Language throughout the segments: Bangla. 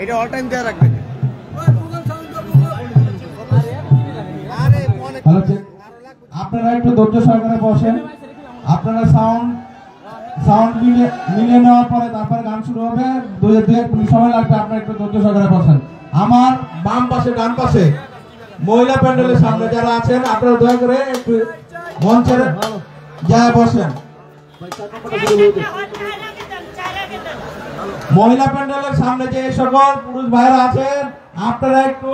এটা অল টাইম দেওয়া রাখবেন। আপনারা একটু ধৈর্য সহকারে বসেন। আপনারা সাউন্ড মিলিয়ে নেওয়ার পরে তারপরে গান শুরু হবে। দুই এক মিনিট সময় লাগবে। আপনারা একটু ধৈর্য সহকারে বসেন। আমার বাম পাশে ডান পাশে মহিলা প্যান্ডেলের সামনে যারা আছেন আপনারা দয়া করে একটু মঞ্চের জায়গায় বসেন। মহিলা প্যান্ডেলের সামনে যে সকল পুরুষ ভাইরা আছেন আপনারা একটু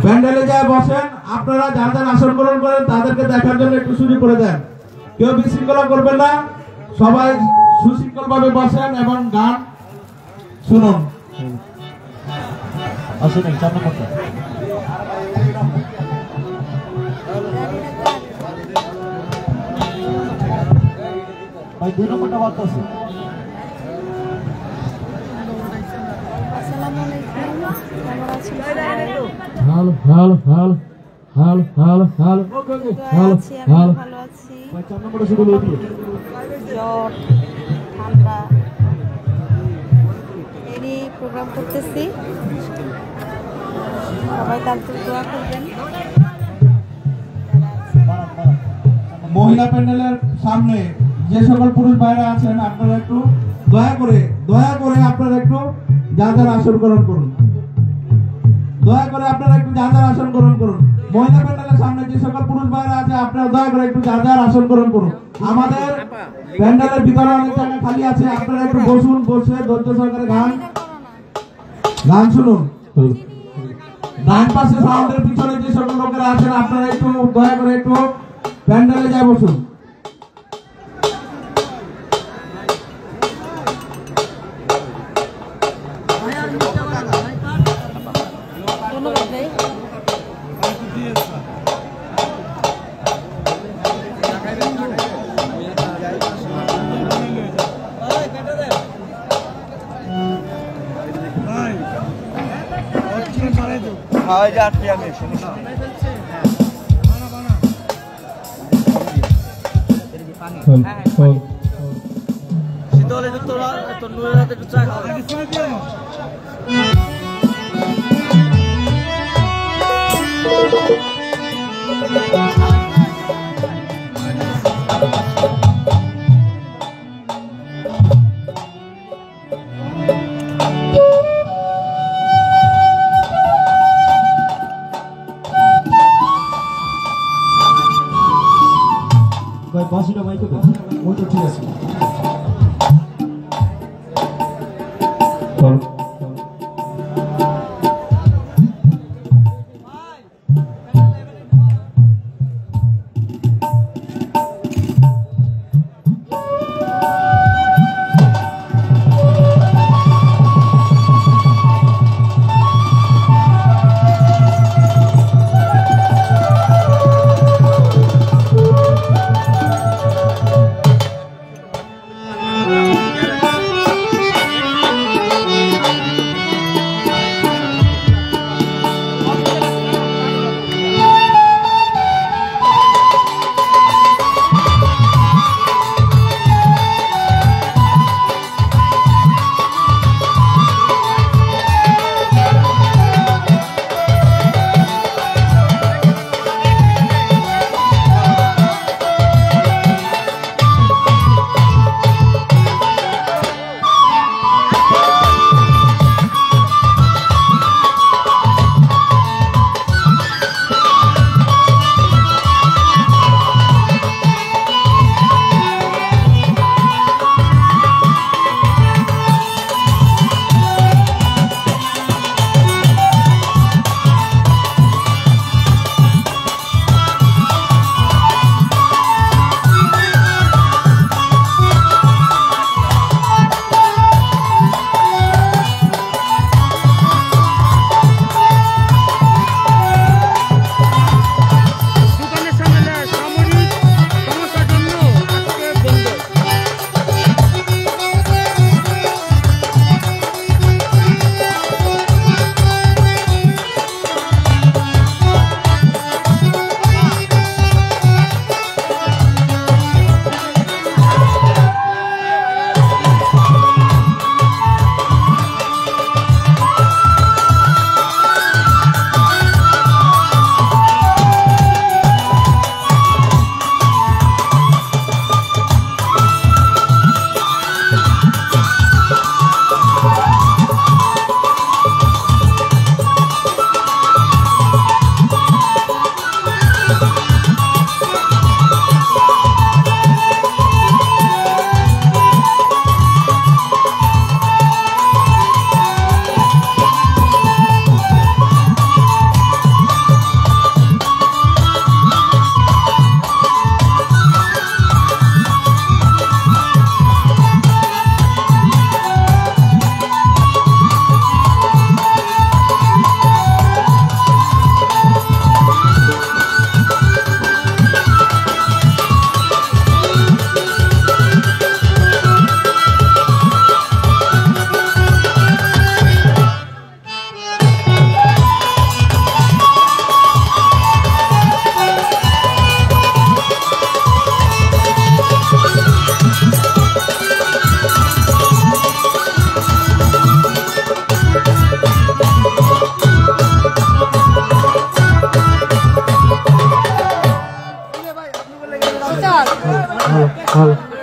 প্যান্ডেলে যায় বসেন। আপনারা যারা যারা আসন গ্রহণ করেন তাদেরকে দেখার জন্য একটু সুযোগ করে দেন। কেউ বিশৃঙ্খলা করবেন না, সবাই সুশৃঙ্খল ভাবে বসেন এবং গান শুনুন। ভাই 2 নম্বরটা বাদ আছে। ভালো আছি। জ্বর ঠান্ডা এরই প্রোগ্রাম করতেছি, সবাই তার দোয়া করবেন। মহিলা প্যান্ডেলের সামনে যে সকল পুরুষ ভাইরা আছেন আপনারা একটু দয়া করে আপনারা একটু যার আসন গ্রহণ করুন। দয়া করে আপনারা একটু যার আসন গ্রহণ করুন। মহিলা প্যান্ডেলের সামনে যে সকল পুরুষ ভাইরা আছে আপনারা দয়া করে একটু যার আসন গ্রহণ করুন। আমাদের প্যান্ডেলের ভিতরে অনেক জায়গা খালি আছে, আপনারা একটু বসুন, বসে ধৈর্য সহকারে গান শুনুন। ডান পাশে সাউন্ডের পিছনে যে সকল লোকেরা আছেন আপনারা একটু দয়া করে একটু প্যান্ডেলে যায় বসুন। শীতলে তোর নুরের হাতে একটু চা খাওয়া। বাসিটা মাইকে ওইটা ঠিক আছে।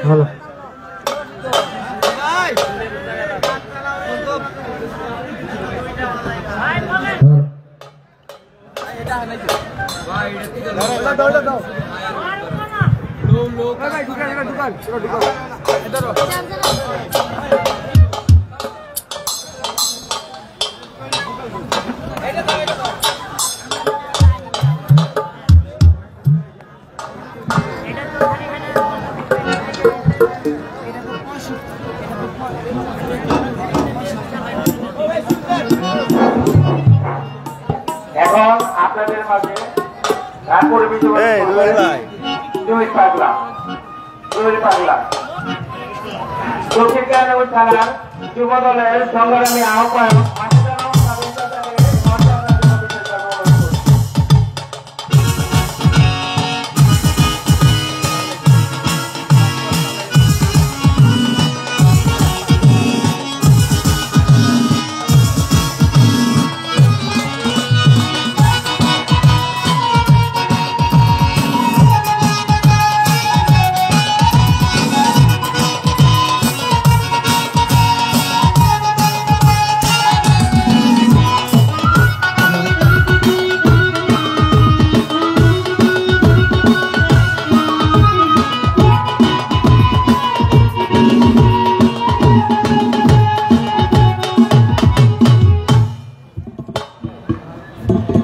ভালো এখন আপনাদের মাঝে গান পরিবেশন দুই পাগলা চৌকিকার ও থানার যুব দলের সংগ্রামী আহ্বায়ক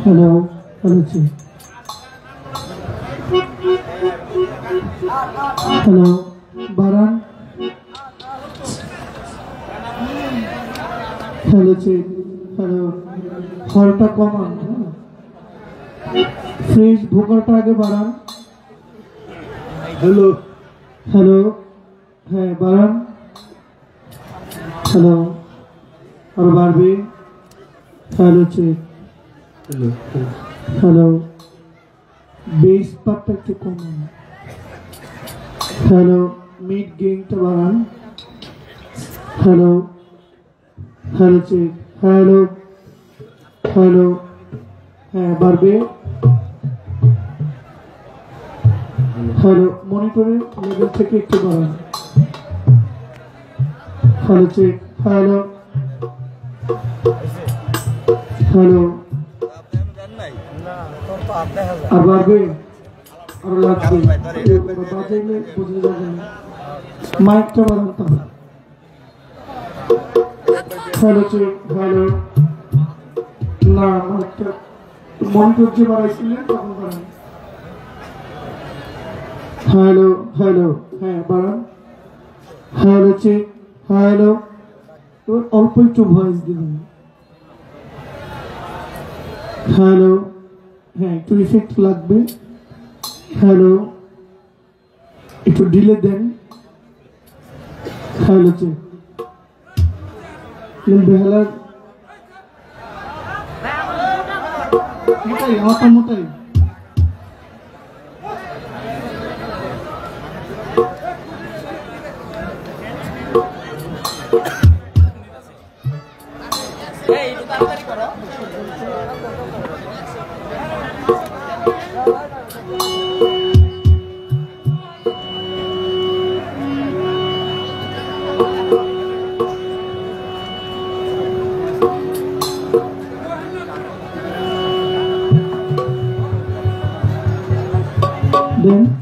হ্যালো হ্যালো হ্যালো বারান হ্যালো হ্যালো হলটা কমান ফ্রিজ ভোকারটা আগে বাড়ান হ্যালো হ্যালো হ্যাঁ বারান হ্যালো আর বাড়বে হ্যালো হ্যালো বেস পার্টটা একটু কমান হ্যালো মিড গেইনটা বাড়ান হ্যালো হ্যালো হ্যালো হ্যালো হ্যাঁ বাড়বে হ্যালো মনিটরের লেভেল থেকে একটু বাড়ান হ্যালো হ্যালো হ্যালো আর বাড়বে আর লাগবে বাজাইলে বুঝে যাবে মাইকটা বাড়ান তাহলে হ্যালো হ্যালো না মাইকটা মনিটর যে বাড়াইছিলেন তখন বাড়ান হ্যালো হ্যালো হ্যাঁ বাড়ান হ্যালো হ্যালো এবার অল্প একটু ভয়েস দিবেন হ্যালো হ্যাঁ একটু ইফেক্ট লাগবে হ্যালো একটু ডিলে দেন hello বেহালার মোটাই মোটাই then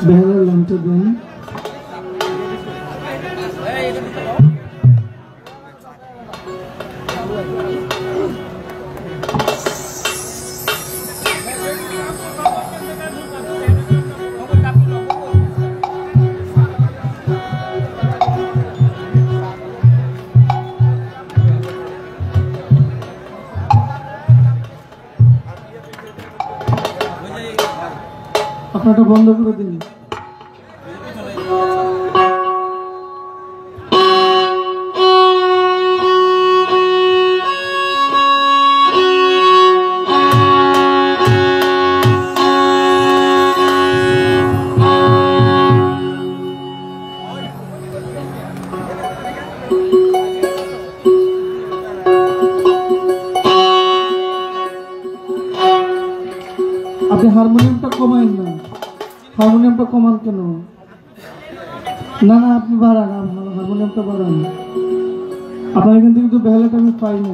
behalar launcher then আপনারটা বন্ধ করে দিন। আপনি হারমোনিয়ামটা কমাইন না, হারমোনিয়ামটা কমান কেন? না না আপনি বাড়ান, হারমোনিয়ামটা বাড়ান। আপনার এখান থেকে তো বেহালাটা আমি পাই না।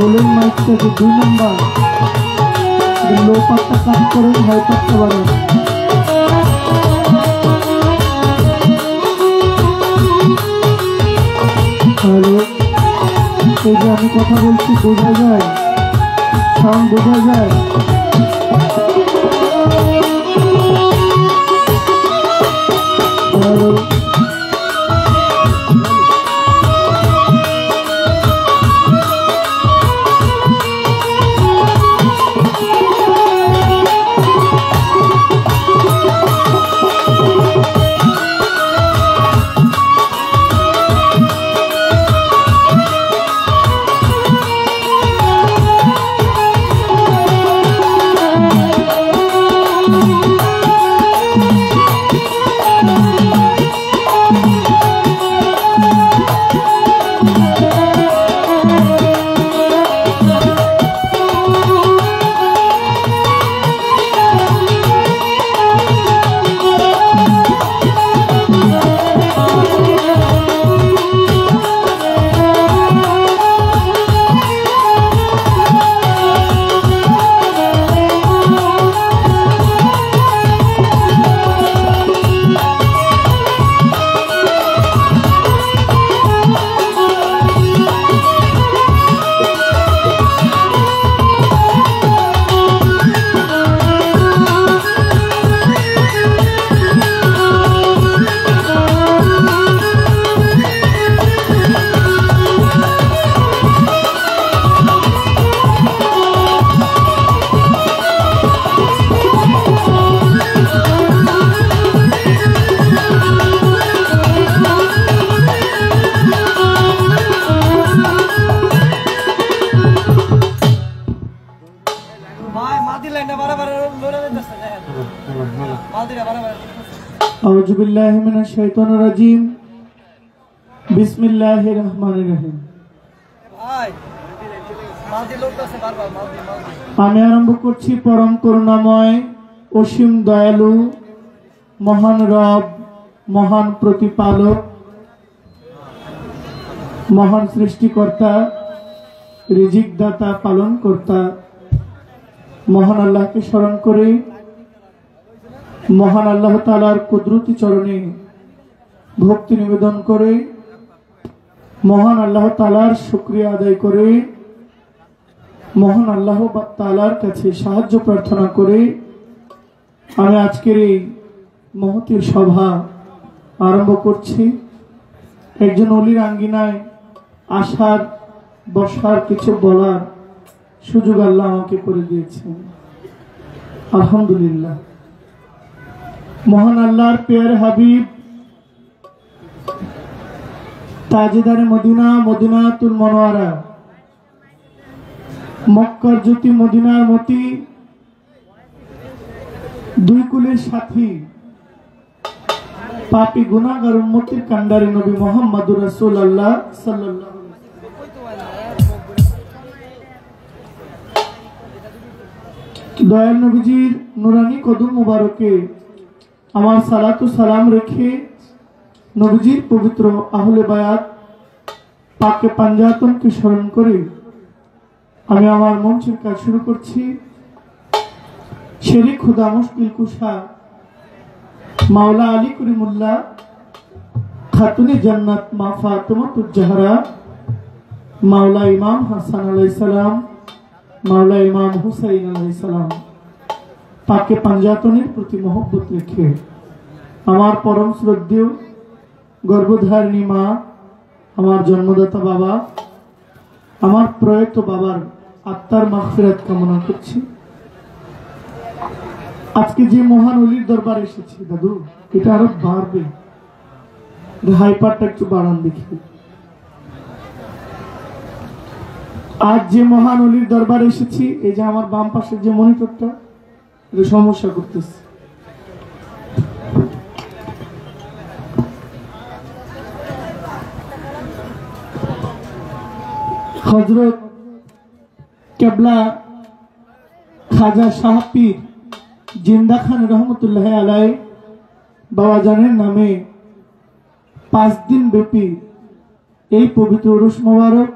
বলেন মাইকটাকে 2 নম্বর লো পাটটা কাজ করেন, হাই পাটটা বাড়ান। হ্যালো, এই যে আমি কথা বলছি বোঝা যায়? সাউন্ড বোঝা যায়? হ্যালো, আউযু বিল্লাহি মিনাশ শাইতানির রাজিম। বিসমিল্লাহির রহমানির রহিম। আমি আরম্ভ করছি পরম করুণাময় অসীম দয়ালু মহান রব, মহান প্রতিপালক, মহান সৃষ্টিকর্তা, রিজিক দাতা, পালন কর্তা মহান আল্লাহকে স্মরণ করে মহান আল্লাহ তাআলার কুদরতি চরণে ভক্তি নিবেদন করে মহান আল্লাহ তাআলার শুকরিয়া আদায় করে মহান আল্লাহ তাআলার কাছে সাহায্য প্রার্থনা করে আমি আজকের এই মহতী সভা আরম্ভ করছি। একজন অলির আঙ্গিনায় আসার বসার, কিছু বলার সুযোগ আল্লাহ আমাকে করে দিয়েছেন। আলহামদুলিল্লাহ। মহান আল্লাহর পেয়ারে হাবিব তাজেদারে মদিনা, মদিনাতুল মুনাওয়ারা, মক্কার জ্যোতি, মদিনার মতি, দুই কুলের সাথী, পাপী গুনাহগার উম্মতের কান্ডারি নবী মুহাম্মদুর রাসূলুল্লাহ সাল্লাল্লাহু আলাইহি ওয়াসাল্লাম। দয়াল নবীজির নুরানি কদম মুবারকে আমার সালাতু সালাম রেখে নবীজির পবিত্র আহলে বায়াত পাকে পাঞ্জাতনকে স্মরণ করে আমি আমার মঞ্চের কাজ শুরু করছি। শেরে খুদা মুশকিল কুশা মাওলা আলী করিমুল্লাহ খাতুনে জান্নাত মা ফাতেমাতুজ জাহরা, মাওলা ইমাম হাসান আলাইহিস সালাম, মাওলা ইমাম হুসাইন আলাইহিস সালাম পাকে পাঞ্জাতনের প্রতি মহব্বত রেখে আমার পরম শ্রদ্ধেয় গর্ভধারিণী মা, আমার জন্মদাতা বাবা, আমার প্রয়াত বাবার আত্মার মাগফিরাত কামনা করছি। আজকে যে মহান অলির দরবারে এসেছি দাদু, এটা আরো বাড়বে, হাইপারটা একটু বাড়ান দেখি। আজ যে মহান অলির দরবারে এসেছি, এই যে আমার বাম পাশের যে মনিটরটা, এটা সমস্যা করতেছে। হযরত কেবলা খাজা শাহ পীর জিন্দা খান রহমতুল্লাহ আলাইহি বাবাজানের নামে 5 দিন ব্যাপী এই পবিত্র উরুস মোবারক,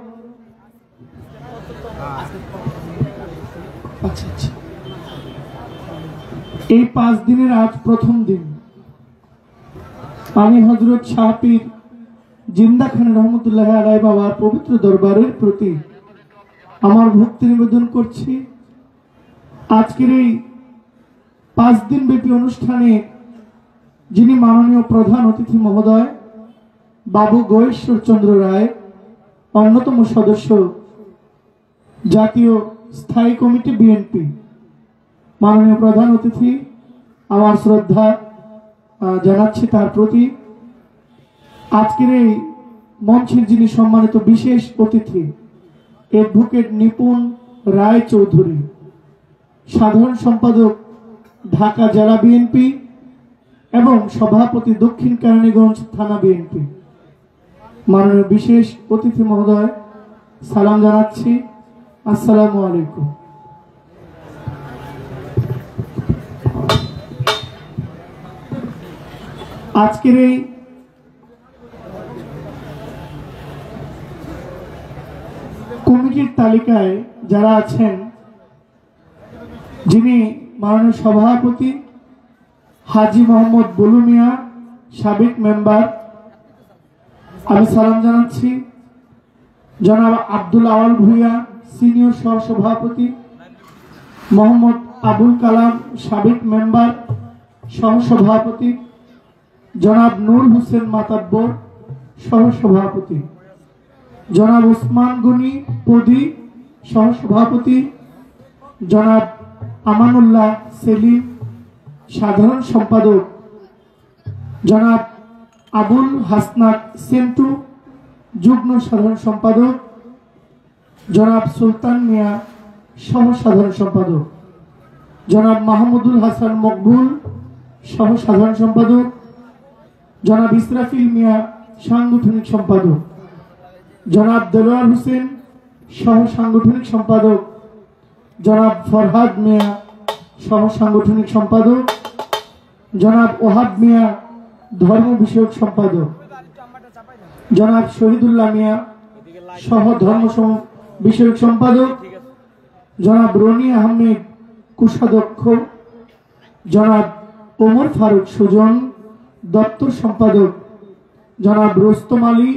এই 5 দিনের আজ প্রথম দিন আমি হযরত শাহ পীর জিন্দা খান রহমতুল্লাহ আলাইহি বাবার পবিত্র দরবারের প্রতি আমার ভক্তি নিবেদন করছি। আজকের এই 5 দিন ব্যাপী অনুষ্ঠানে যিনি মাননীয় প্রধান অতিথি মহোদয় বাবু গয়েশ্বর চন্দ্র রায়, অন্যতম সদস্য জাতীয় স্থায়ী কমিটি বিএনপি, মাননীয় প্রধান অতিথি, আমার শ্রদ্ধা জানাচ্ছি তার প্রতি। আজকের এই মঞ্চের যিনি সম্মানিত বিশেষ অতিথি অ্যাডভোকেট নিপুণ রায় চৌধুরী, সাধারণ সম্পাদক ঢাকা জেলা বিএনপি এবং সভাপতি দক্ষিণ কেরানীগঞ্জ থানা বিএনপি, মাননীয় বিশেষ অতিথি মহোদয়, সালাম জানাচ্ছি, আসসালামু আলাইকুম। আজকের এই কমিটির তালিকায় যারা আছেন, যিনি মাননীয় সভাপতি হাজী মোহাম্মদ বুলু মিয়া, সাবেক মেম্বার, আমি সালাম জানাচ্ছি। জনাব আব্দুল আওয়াল ভুইয়া, সিনিয়র সহসভাপতি, মোহাম্মদ আবুল কালাম, সাবেক মেম্বার সহসভাপতি, জনাব নূর হোসেন মাতাব্বর, সহসভাপতি, জনাব ওসমান গনি পদি, সহসভাপতি, জনাব আমানুল্লাহ সেলিম, সাধারণ সম্পাদক, জনাব আবুল হাসনাত সেন্টু, যুগ্ম সাধারণ সম্পাদক, জনাব সুলতান মিয়া, সহ সাধারণ সম্পাদক, জনাব মাহমুদুল হাসান মকবুল, সহ সাধারণ সম্পাদক, জনাব ইসরাফিল মিয়া, সাংগঠনিক সম্পাদক, জনাব দেলোয়ার হোসেন, সহ সাংগঠনিক সম্পাদক, জনাব ফরহাদ মিয়া, সহ সাংগঠনিক সম্পাদক, জনাব ওহাব মিয়া, ধর্ম বিষয়ক সম্পাদক, জনাব শহীদুল্লাহ মিয়া, সহ ধর্ম বিষয়ক সম্পাদক, জনাব রনি আহমেদ, কোষাধ্যক্ষ, জনাব ওমর ফারুক সুজন, দপ্তর সম্পাদক, জনাব রোস্তম আলী,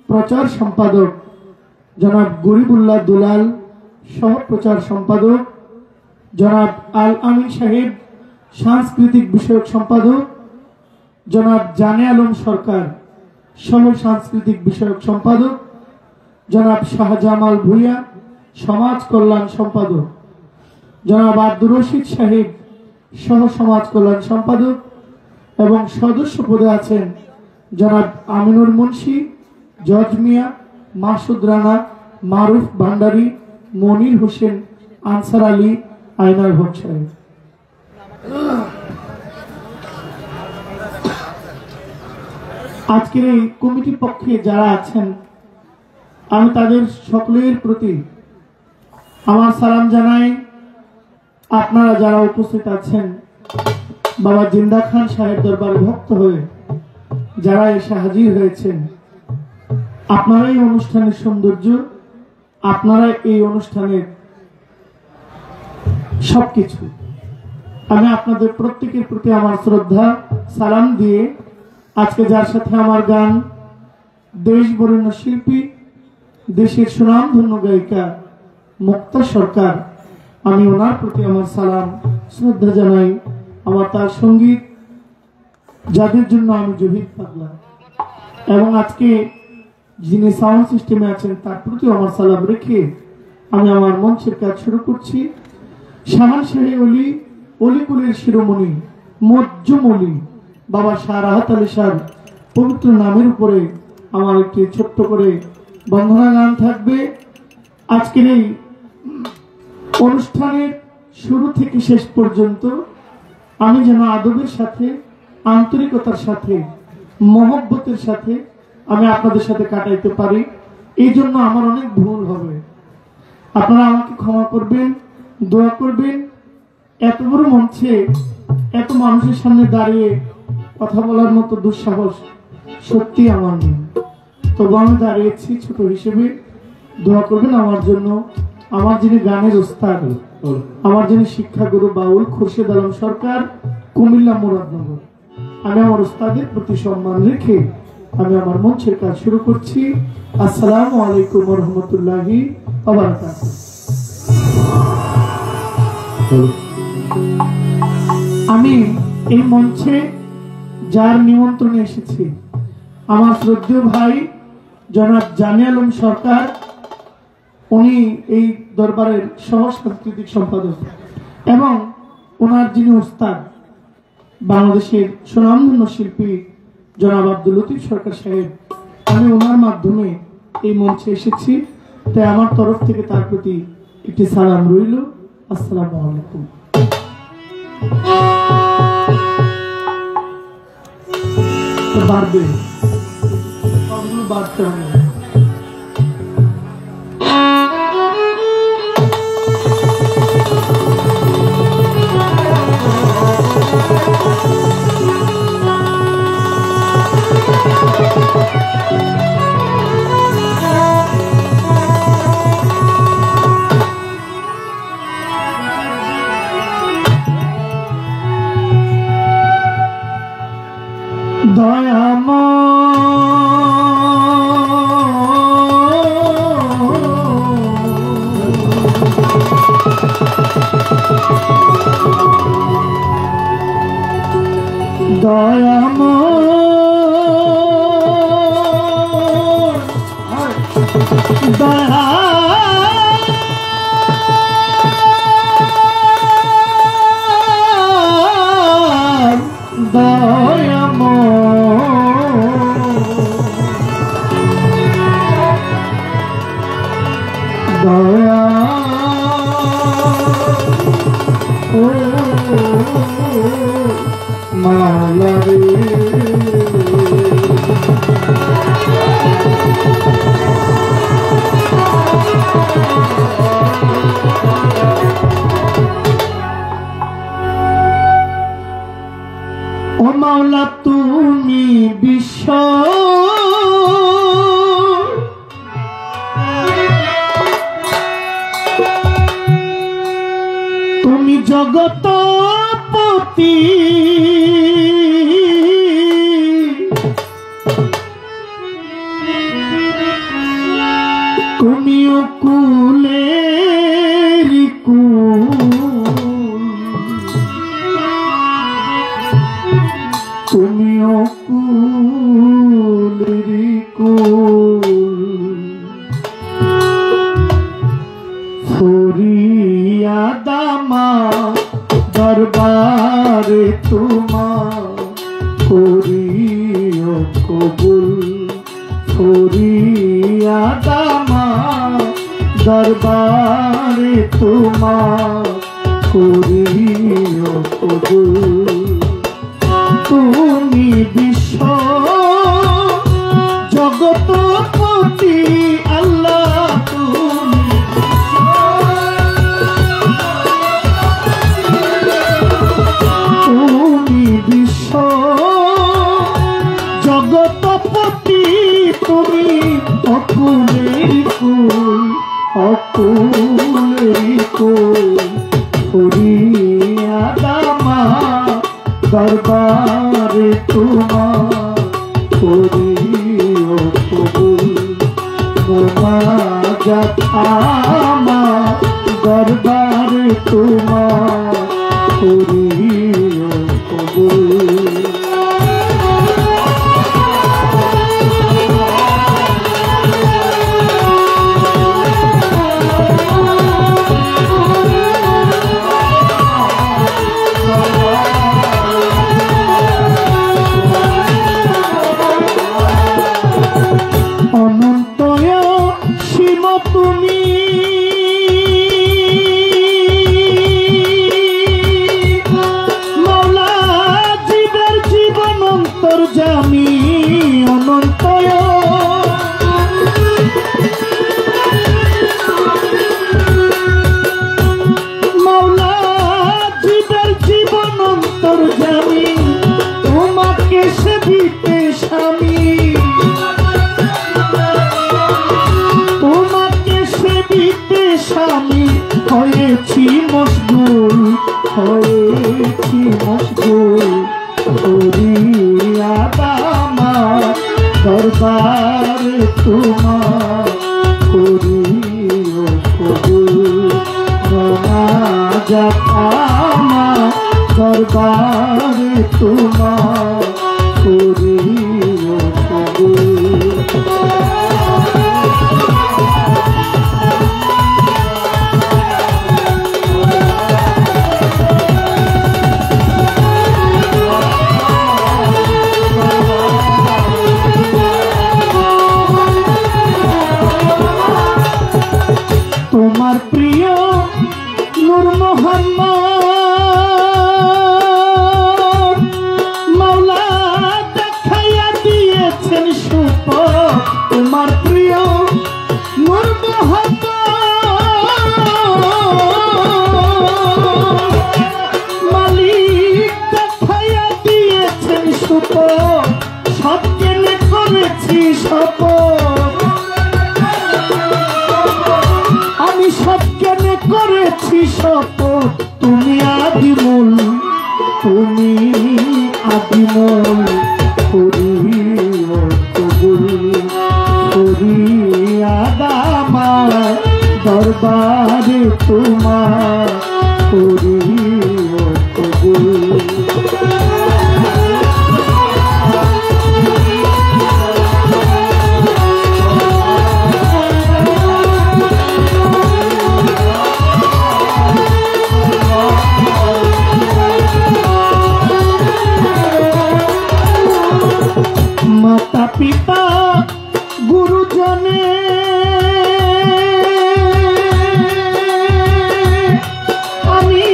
প্রচার সম্পাদক, জনাব গরিবুল্লাহ দুলাল, সহ প্রচার সম্পাদক, জনাব আল আমিন সাহেব, সাংস্কৃতিক বিষয়ক সম্পাদক, জনাব জানে আলম সরকার, সহ সাংস্কৃতিক বিষয়ক সম্পাদক, জনাব শাহজামাল ভুঁইয়া সমাজ কল্যাণ সম্পাদক, জনাব আব্দুর রশিদ সাহেব সহ সমাজ কল্যাণ সম্পাদক এবং সদস্য পদে আছেন জনাব আমিনুর মুন্সি, জজ মিয়া, মাসুদ রানা, মারুফ ভান্ডারী, মনির হোসেন, আনসার আলী, আইনার হক সাহেব। আজকের এই কমিটির পক্ষে যারা আছেন আমি তাদের সকলের প্রতি আমার সালাম জানাই। আপনারা যারা উপস্থিত আছেন বাবা জিন্দা খান সাহেব দরবারে ভক্ত হয়ে যারা এসে হাজির হয়েছেন, আপনারাই অনুষ্ঠানের সৌন্দর্য, আপনারা এই অনুষ্ঠানের সবকিছু। আমি আপনাদের প্রত্যেকের প্রতি আমার শ্রদ্ধা সালাম দিয়ে আজকে যার সাথে আমার গান, দেশ বরেণ্য শিল্পী, দেশের সুনামধন্য গায়িকা মুক্তা সরকার, আমি ওনার প্রতি আমার সালাম শ্রদ্ধা জানাই। আমার তার সঙ্গীত যাদের জন্য আমি জহিদ পাগলা, এবং আজকে যিনি সাউন্ড সিস্টেমে আছেন তার প্রতি আমার সালাম রেখে আমি আমার মঞ্চের কাজ শুরু করছি। শাহান শাহী অলি, অলিকুলের শিরোমণি, মজ্জুম অলি বাবা শাহ রাহাত আলী শাহর পবিত্র নামের উপরে আমার একটি ছোট্ট করে বন্দনা গান থাকবে। আজকের এই অনুষ্ঠানের শুরু থেকে শেষ পর্যন্ত আমি যেন আদবের সাথে, আন্তরিকতার সাথে, মহব্বতের সাথে আমি আপনাদের সাথে কাটাইতে পারি। এই জন্য আমার অনেক ভুল হবে, আপনারা আমাকে ক্ষমা করবেন, দোয়া করবেন। এত বড় মঞ্চে এত মানুষের সামনে দাঁড়িয়ে কথা বলার মতো দুঃসাহস সত্যি আমার নেই, তবু আমি দাঁড়িয়েছি ছোট হিসেবে। দোয়া করবেন আমার জন্য। আমার যিনি গানের ওস্তাদ, আমার যিনি শিক্ষাগুরু বাউল খুরশেদ আলম সরকার, কুমিল্লা মুরাদনগর, আমি আমার ওস্তাদের প্রতি সম্মান রেখে আমি আমার মঞ্চের কাজ শুরু করছি। আসসালামু আলাইকুম ওয়া রাহমাতুল্লাহি ওয়া বারাকাতুহু। আমি এই মঞ্চে যার নিমন্ত্রণে এসেছি আমার শ্রদ্ধেয় ভাই জনাব জামি আলম সরকার, উনি এই দরবারের সহ সাংস্কৃতিক সম্পাদক, এবং ওনার যিনি উস্তাদ বাংলাদেশের সুনামধন্য শিল্পী জনাব আব্দুল লতিফ সরকার সাহেব, আমি ওনার মাধ্যমে এই মঞ্চে এসেছি। তাই আমার তরফ থেকে তার প্রতি একটি সালাম রইল। আসসালামু আলাইকুম। বাড়বে বাড়তে হবে। ও মাওলা তুমি বিশ্ব তুমি জগৎপতি তুমি কুলের তুমি কুলের করিয়া দামা দরবারে তোমার করিও কবুল করিয়া দামা দরবারে তোমার করিও কবুল তুমি বিশ্ব জগৎপতি আল্লাহ তুমি বিশ্ব জগৎপতি তুমি অকুলের কুল অকুলের কুল করিয়া দামা দরবারে তোমার করিও কবুল মোনাজাত আমার দরবারে তোমার করিও কবুল অনন্তয় সীম তুমি মৌলা জীবের জীবন অন্তর্যামী অনন্তয় মৌলা জীবের জীবন অন্তর্যামী তোমাকে সেবিতে স্বামী স্বামী হয়েছি মশগুল হয়েছি মশগুল করিয়া দামা দরবার তোমার করিও কবুল মোনাজাত আমার দরবার তোমার করিও কবুল তোমার প্রিয় নূর মোহাম্মদ মাওলা দেখাইয়া দিয়েছেন সুপথ তোমার প্রিয় নূর মোহাম্মদ মালিক দেখাইয়া দিয়েছেন সুপথ সত্যেনে করেছি শপথ আমি সজ্ঞানে করেছি শপথ তুমি আদিমূল তুমি আদিমূল করিও কবুল করিয়া দামা দরবারে তোমার করিও কবুল মাতা পিতা গুরুজনে আমি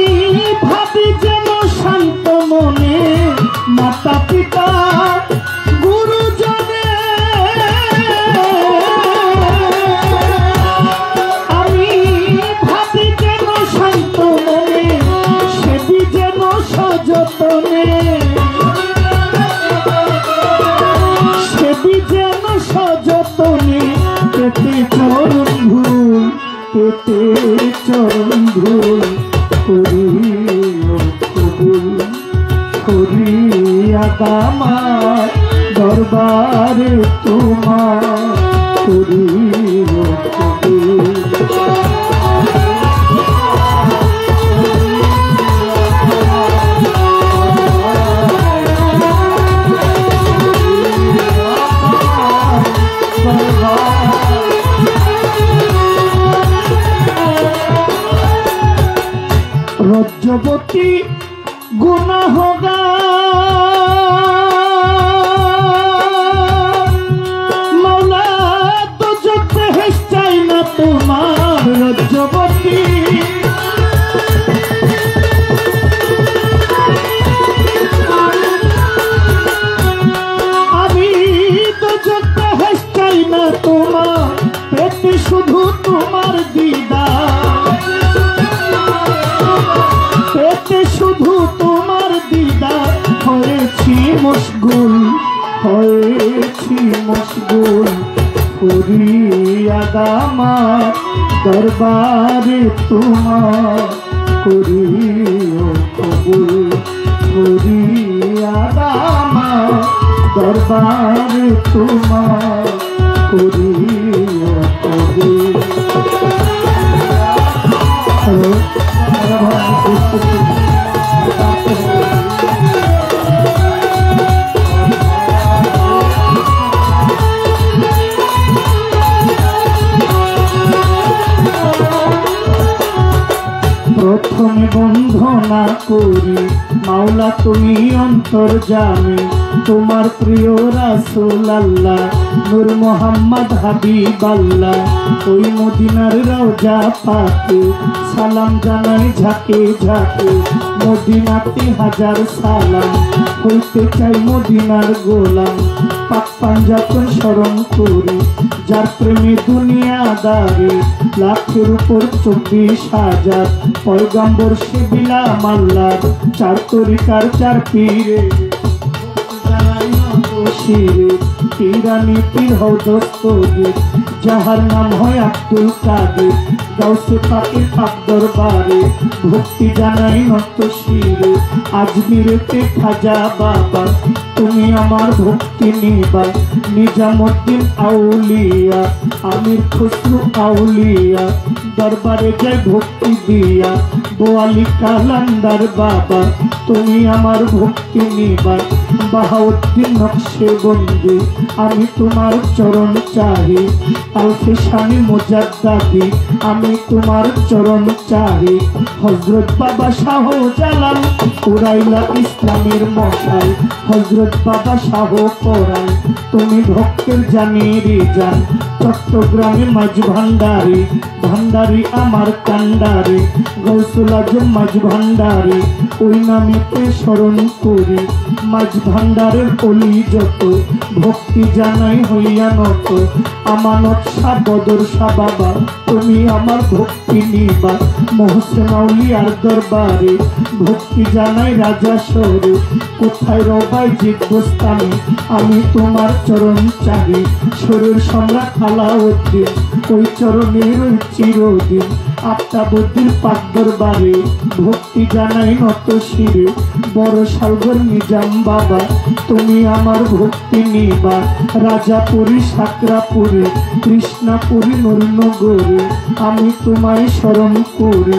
ভাবি যেন শান্ত মনে মাতা পিতা গুরুজনে আমি ভাবি যেন শান্ত মনে সেবি যেন সযতনে যেন সযতনে পেতে চরণ ধুল পেতে চরণ ধুল করিও কবুল করিয়া দামা দরবারে তোমার করিও কবুল রজ্জবতী গুনাহগার মৌলা তো যত হেস চাই না তোমার রজ্জবতী আমি তো যত হেস চাই না তোমার পেতে শুধু তোমার দিদার পেতে শুধু তোমার দিদার হয়েছি মশগুল করিয়াদ আমার দরবারে তোমার করিও কবুল করিয়াদ আমার দরবারে তোমার করিও কবুল। প্রথমে বন্ধনা করি মাওলা তুমি অন্তর্যামী তোমার প্রিয় রাসূল আল্লাহ নূর মোহাম্মদ হাবিব আল্লাহ ওই মদিনার রওজা পাকে সালাম জানাই ঝাঁকে ঝাঁকে মদিনাতে হাজার সালাম হইতে চাই মদিনার গোলাম পাক পাঞ্জাতন স্মরণ করি যার প্রেমে দুনিয়াদারি লাখের উপর 24,000 পয়গম্বর সে বিলাম আল্লাহ চার তরিকার চার পীরে পীরানি পীর হও দস্তগীর যাহার নাম হয় আব্দুল কাদের গাউসে পাকের পাক দরবারে ভক্তি জানাই নত শিরে আজমিরেতে খাজা বাবা তুমি আমার ভক্তি নিবা নিজামুদ্দিন আউলিয়া আমির খুসরু আউলিয়া দরবারে যাই ভক্তি দিয়া বোয়ালি কালান্দার বাবা তুমি আমার ভক্তি নিবা বাহাউদ্দিন নকশে বন্দি আমি তোমার চরণ চাহি আলফে শানি মুজাদ্দাদি আমি তোমার চরণ চাহি হযরত বাবা শাহ জালাল উড়াইলা ইসলামের মশাল হযরত বাবা শাহ পরাণ তুমি ভক্তের জানিয়ে যান চট্টগ্রামে মাঝ ভান্ডারি ভান্ডারি আমার কান্ডারি গৌসুল আজম মাঝ ভান্ডারি ওই নামেতে স্মরণ করি মাঝ ভান্ডারের অলি যত ভক্তি জানাই হইয়া নত আমানত শাহ বদর শাহ বাবা তুমি আমার ভক্তি নিবা মোহসেন আউলিয়ার দরবারে ভক্তি জানাই রাজা শহরে কোথায় রবাই জিজ্ঞস্তানে আমি তোমার চরণ চাহি শরীর সম্রাট আলাউদ্দিন ওই চরণের চিরদিন আফতাবুদ্দিন পাক দরবারে ভক্তি জানাই নত শিরে বড় সালগর নিজাম বাবা তুমি আমার ভক্তি নিবা রাজাপুরী সাকরাপুরী কৃষ্ণাপুরী নূরনগরে আমি তোমায় স্মরণ করি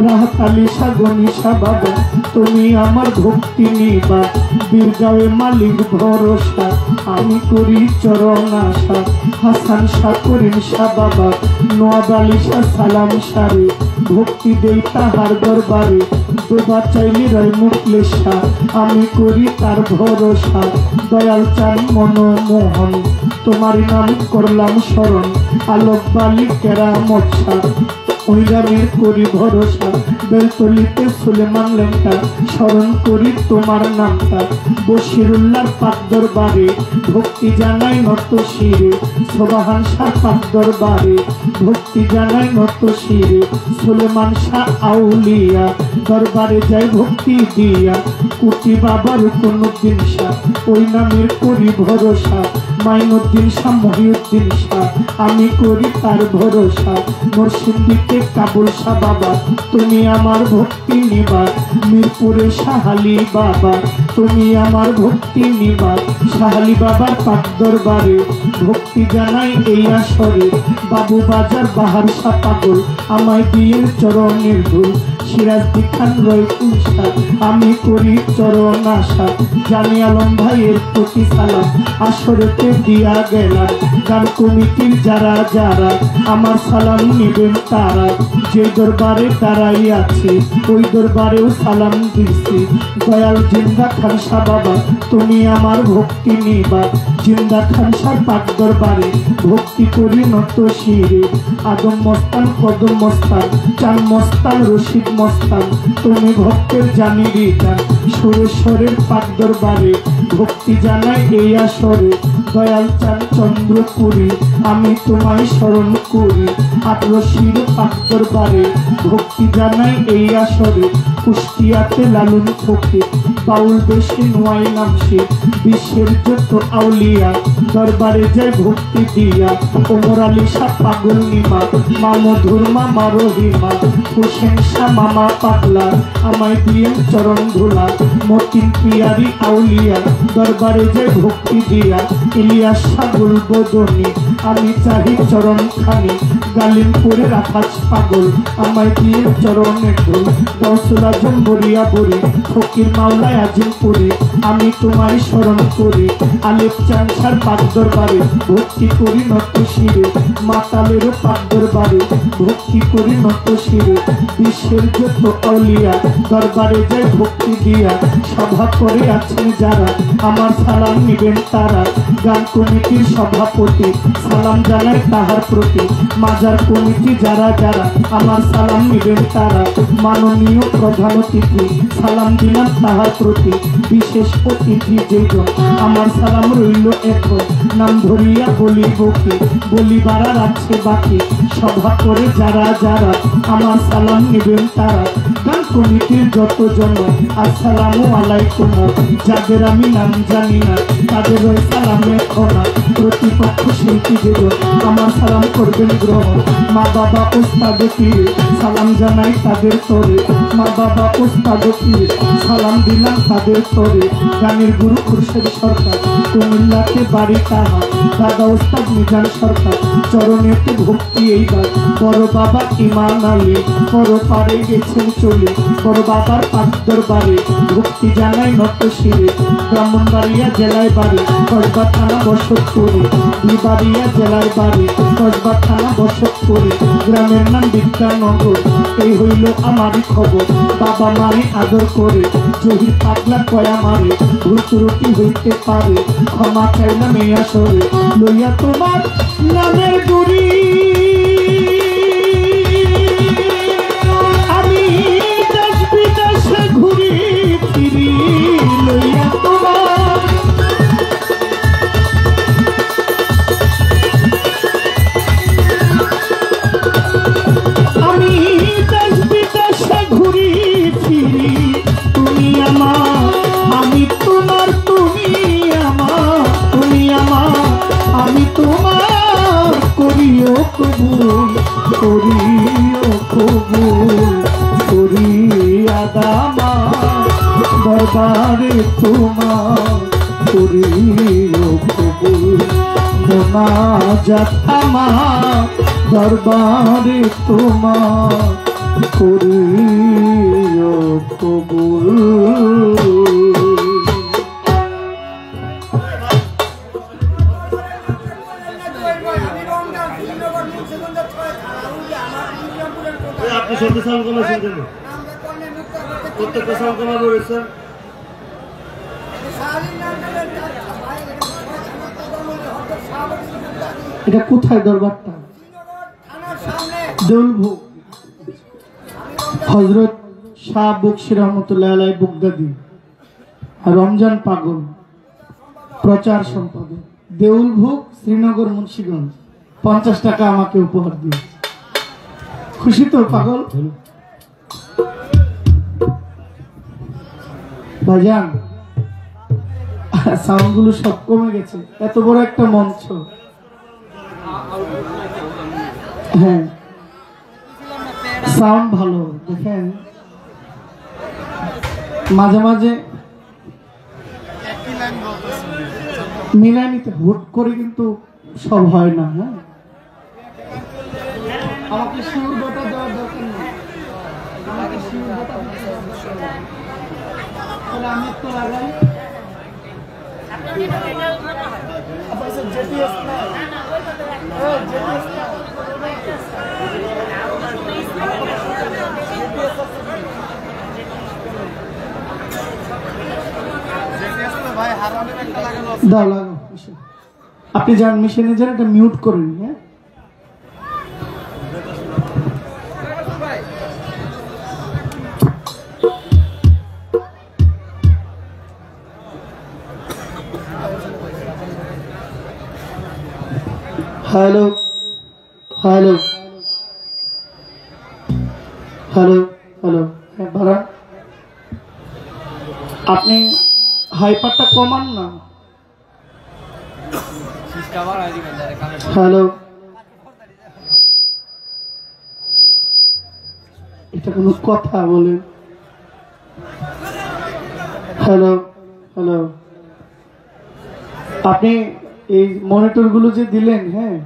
রাহাত আলী শাহ গনিশা বাবা তুমি আমার ভক্তি নিবা বীরগাঁওয়ে মালিক ভরসা আমি করি চরণ আশা হাসান শাহ করিম শাহ বাবা নোয়াব আলী শাহ সালাম সারে ভক্তি দেই তাহার দরবারে দোবা চাইলে রয় মুকলেশা আমি করি তার ভরসা দয়াল চান মনমোহন তোমার নাম করলাম স্মরণ আলোক বালি কেরামত শাহ ওই রামের করি ভরসা বেলতলিতে সুলেমান লেংটা স্মরণ করি তোমার নামটা বশিরুল্লাহর পাক দরবারে ভক্তি জানাই নত শিরে সোবাহান শাহ পাক দরবারে ভক্তি জানাই নত শিরে সুলেমান শাহ আউলিয়া দরবারে যাই ভক্তি দিয়া কুটি বাবা রুকনুদ্দিন শাহ ওই নামের করি ভরসা মাইনুদ্দিন শাহ মহিউদ্দিন শাহ আমি করি তার ভরসা নরসিংদীতে কাবুল শাহ বাবা তুমি আমার ভক্তি নিবা মিরপুরে শাহালি বাবা তুমি আমার ভক্তি নিবা শাহালি বাবার পাক দরবারে ভক্তি জানাই এই আসরে বাবু বাজার বাহার শাহ পাগল আমায় বিয়ের চরণের ধুল সিরাজদি খান রয় কুলসা আমি করি চরণ আশা জানি আলম ভাইয়ের প্রতি সালাম আসরেতে দিয়া গেলাম গান কমিটির যারা যারা আমার সালাম নেবেন তারা, যে দরবারে দাঁড়াই আছে ওই দরবারেও সালাম দিচ্ছি। দয়াল জিন্দা খানসা বাবা তুমি আমার ভক্তি নিবা, জিন্দা খানসার পাক দরবারে ভক্তি করি নত শিরে। আদম মস্তান কদম মস্তান চান মস্তান রশিদ মস্তান তুমি ভক্তের জানিবি গান, সুরেশ্বরের পাক দরবারে ভক্তি জানাই এই আসরে। দয়াল চান চন্দ্রপুরী আমি তোমায় স্মরণ করি, আটরশির পাক দরবারে ভক্তি জানাই এই আসরে। কুষ্টিয়াতে লালন ফকির বাউল বেশি নোয়াই নামছে, বিশ্বের যত আউলিয়া দরবারে যায় ভক্তি দিয়া। ওমর আলী শাহ পাগল নিমা মামধুর মামা রহিমা, হোসেন শাহ মামা পাগলা আমায় দিয়েন চরণ ধুলা। মতিন পিয়ারি আউলিয়া দরবারে যায় ভক্তি দিয়া। ইলিয়াস শাহ গুলবদনি আমি চাহি চরণ খানি, গালিমপুরের আকাশ পাগল আমায় দিয়ে চরণে ঢোল। গৌসুল আজম বরিয়া বরি ফকির মাওলায় আজিমপুরে আমি তোমায় স্মরণ করি। আলেপ চানসার পাক দরবারে ভক্তি করি নত শিরে, মাতালেরও পাক দরবারে ভক্তি করি নত শিরে। বিশ্বের যত আউলিয়া দরবারে যায় ভক্তি দিয়া, সভা করে আছেন যারা আমার সালাম নিবেন তারা। গান কমিটির সভাপতি সালাম জানাই তাহার প্রতি, মাজার কমিটি যারা যারা আমার সালাম নিবেন তারা। মাননীয় প্রধান অতিথি সালাম দিলাম তাহার প্রতি, বিশেষ অতিথি যেজন আমার সালাম রইল এখন। নাম ধরিয়া বলিব কি বলিবার আছে বাকি, সভা করে যারা যারা আমার সালাম নিবেন তারা। গান কমিটির যত জন আসসালামু আলাইকুম, যাদের আমি নাম জানি না তাদের ওই সালামে খোনা। প্রতিপক্ষ শিল্পী যেজন আমার সালাম করবেন গ্রহণ, মা বাবা ওস্তাদ পীর সালাম জানাই তাদের তরে। মা বাবা ওস্তাদ পীর সালাম দিলাম তাদের তরে। গানের গুরু খুরশেদ সরকার কুমিল্লাতে বাড়ি তাহার, দাদা ওস্তাদ মিজান সরকার চরণেতে ভক্তি এইবার। বড় বাবা ইমান আলী পর পারে গেছেন চলে, বড় বাবার পাক দরবারে ভক্তি জানাই নত শিরে। ব্রাহ্মণবাড়িয়া জেলায় বাড়ি কসবা থানা বসতপুরে, বিবাড়িয়া জেলার বাড়ি কসবা থানা বসতপুরে। গ্রামের নাম বিদ্যানগর এই হইল আমারই খবর। বাবা মারে আদর করে জহির পাগলা কয়া মারে, ভুল ত্রুটি হইতে পারে ক্ষমা চাইলাম এই আসরে। লইয়া তোমার নামের গুড়ি আমি দেশ বিদেশে ঘুরি ফিরি, লইয়া তোমার আমি দেশ বিদেশে ঘুরি ফিরি। তুমি আমার আমি তোমার, তুমি আমার তুমি আমার আমি তোমার। করিও কবুল করিও কবুল করিয়া দামা দরবারে তোমার। করিও কবুল মোনাজাত আমার দরবারে তোমার। করিও কবুল। আপনি সত্যি সাল কমা শুনছেন, প্রত্যেকটা সাল কমা রয়েছে। এটা কোথায় দরবারটা? দেউলভোগ হজরত শাহ বকশী রহমতুল্লাহ আলাইহি বুগদাদি আর রমজান পাগল প্রচার সম্পাদক। দেউলভোগ শ্রীনগর মুন্সিগঞ্জ 50 টাকা আমাকে উপহার দিয়ে। খুশি তো পাগল ভাইজান? সাউন্ড গুলো সব কমে গেছে, এত বড় একটা মঞ্চ। হ্যাঁ সাউন্ড ভালো, দেখেন মাঝে মাঝে মিলাই নিতে হুট করে কিন্তু সব হয় না। হ্যাঁ আমাকে সুর বাটা দেওয়ার দরকার নেই, আমাকে সুর বাটা তাহলে আমি একটু লাগাই। দাও লাগাও। আপনি যান মিশনে যান, এটা মিউট করেন। হ্যাঁ, হ্যালো হ্যালো হ্যালো হ্যালো, হ্যাঁ বাড়ান। আপনি হাইপারটা কমান না। হ্যালো, এটা কোনো কথা বলেন? হ্যালো হ্যালো, আপনি এই মনিটর গুলো যে দিলেন, হ্যাঁ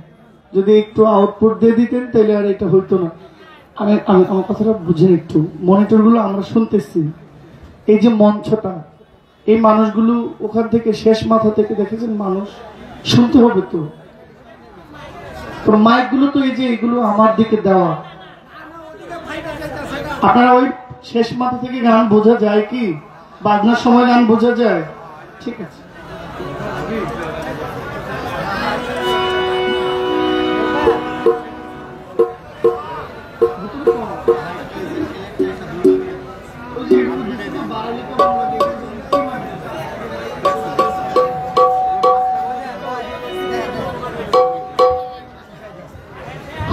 যদি একটু আউটপুট দিয়ে দিতেন তাহলে আর এটা হইতো না। আমি আমি আমার কথাটা বুঝেন একটু। মনিটর গুলো আমরা শুনতেছি, এই যে মঞ্চটা, এই মানুষগুলো ওখান থেকে শেষ মাথা থেকে দেখেছেন, মানুষ শুনতে হবে তো। মাইক গুলো তো এই যে এগুলো আমার দিকে দেওয়া, আপনারা ওই শেষ মাথা থেকে গান বোঝা যায় কি? বাজনার সময় গান বোঝা যায়? ঠিক আছে।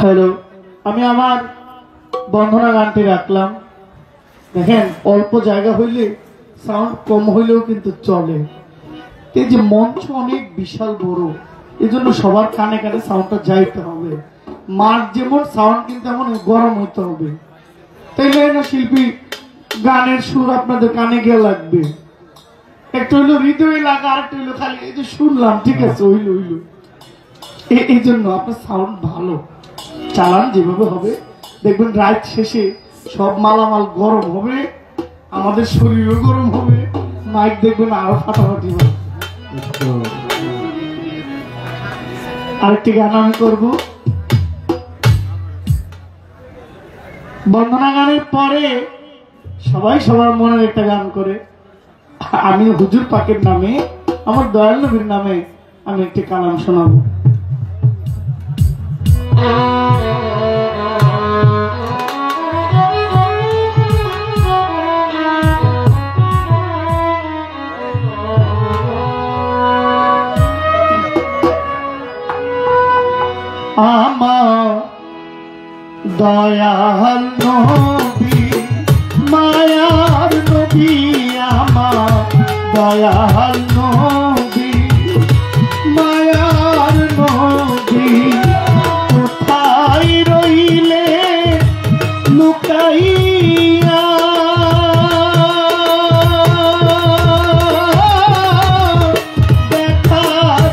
হ্যালো, আমি আমার বন্ধনা গানটি রাখলাম। দেখেন, অল্প জায়গা হইলে সাউন্ড কম হইলেও কিন্তু চলে। এই যে মঞ্চ অনেক বিশাল বড়, এই জন্য সবার কানে কানে সাউন্ডটা যাইতে হবে। মাঠ যেমন, সাউন্ড কিন্তু এমন গরম হইতে হবে, তাইলে না শিল্পী গানের সুর আপনাদের কানে গিয়ে লাগবে। একটু হইলো হৃদয় লাগা, আর একটা হইলো খালি এই যে শুনলাম, ঠিক আছে, হইলো হইলো। এই জন্য আপনার সাউন্ড ভালো চালান, যেভাবে হবে দেখবেন রাত শেষে সব মালামাল গরম হবে, আমাদের শরীরও গরম হবে, মাইক দেখবেন আরো ফাটাফাটি হবে। আরেকটি গান আমি করবো। বন্দনা গানের পরে সবাই সবার মনের একটা গান করে। আমি হুজুর পাকের নামে, আমার দয়াল নবীর নামে আমি একটি কালাম শোনাবো। আমার দয়াল নবী, মায়ার নবী, আমার দয়াল নবী, মায়ার নবী, কোথায় রইলে লুকাইয়া, দেখা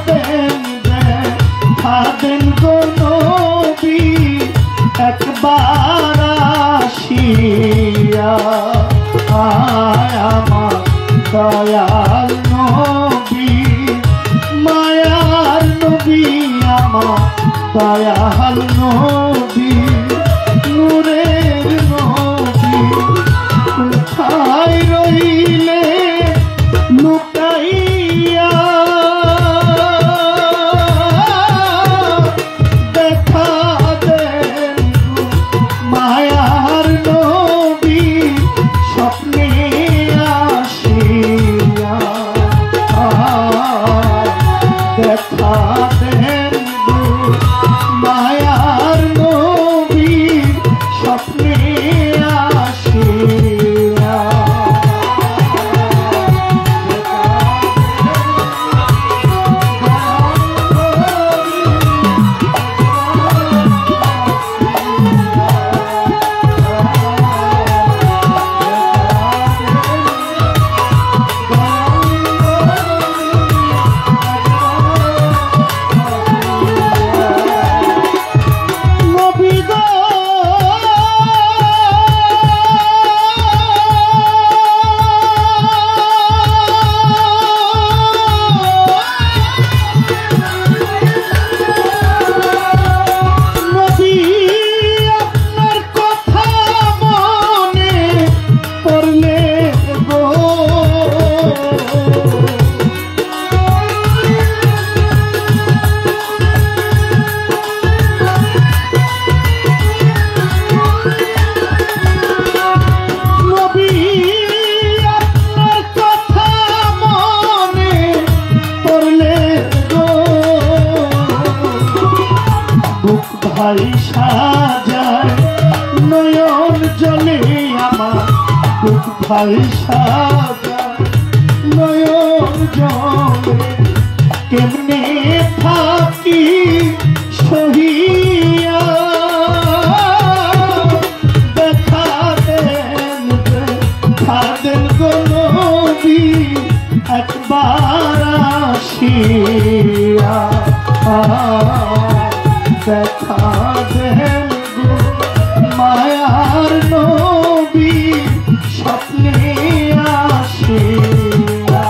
দেন, দেখা দেন গো নবী, একবার আসিয়া। আমার দয়াল নবী, মায়ার নবী, আমার দয়াল নবী, নূরের নবী, কোথায় রইলে লুকাইয়া, দেখা দেন মায়ার নবী, স্বপ্নে আসিয়া, দেখা দেন মায়ার নবী। চোখ ভাই সাজা নয়ন জলে কেমনে থাকি সহিয়া দেখা দেন গো নবী একবার আসিয়া দেখা দেন গো মায়ার নবী স্বপ্নে আসিয়া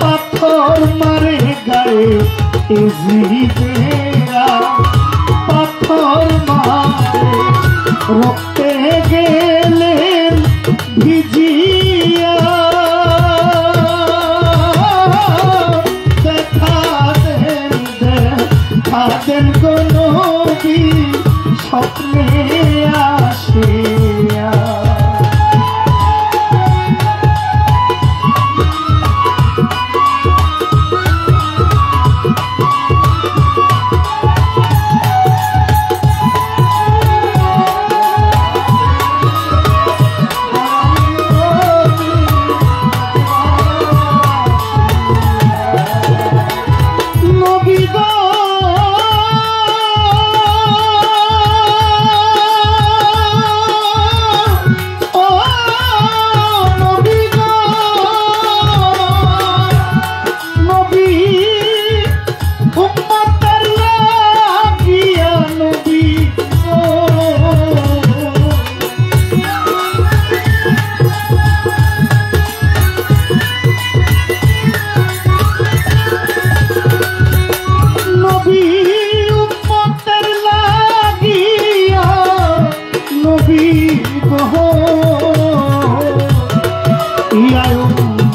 পাথর মারে গায়ে পাথর মারে রক্তে গেলেন ভিজিয়া দেখা দেন গো নবী স্বপ্নে আসিয়া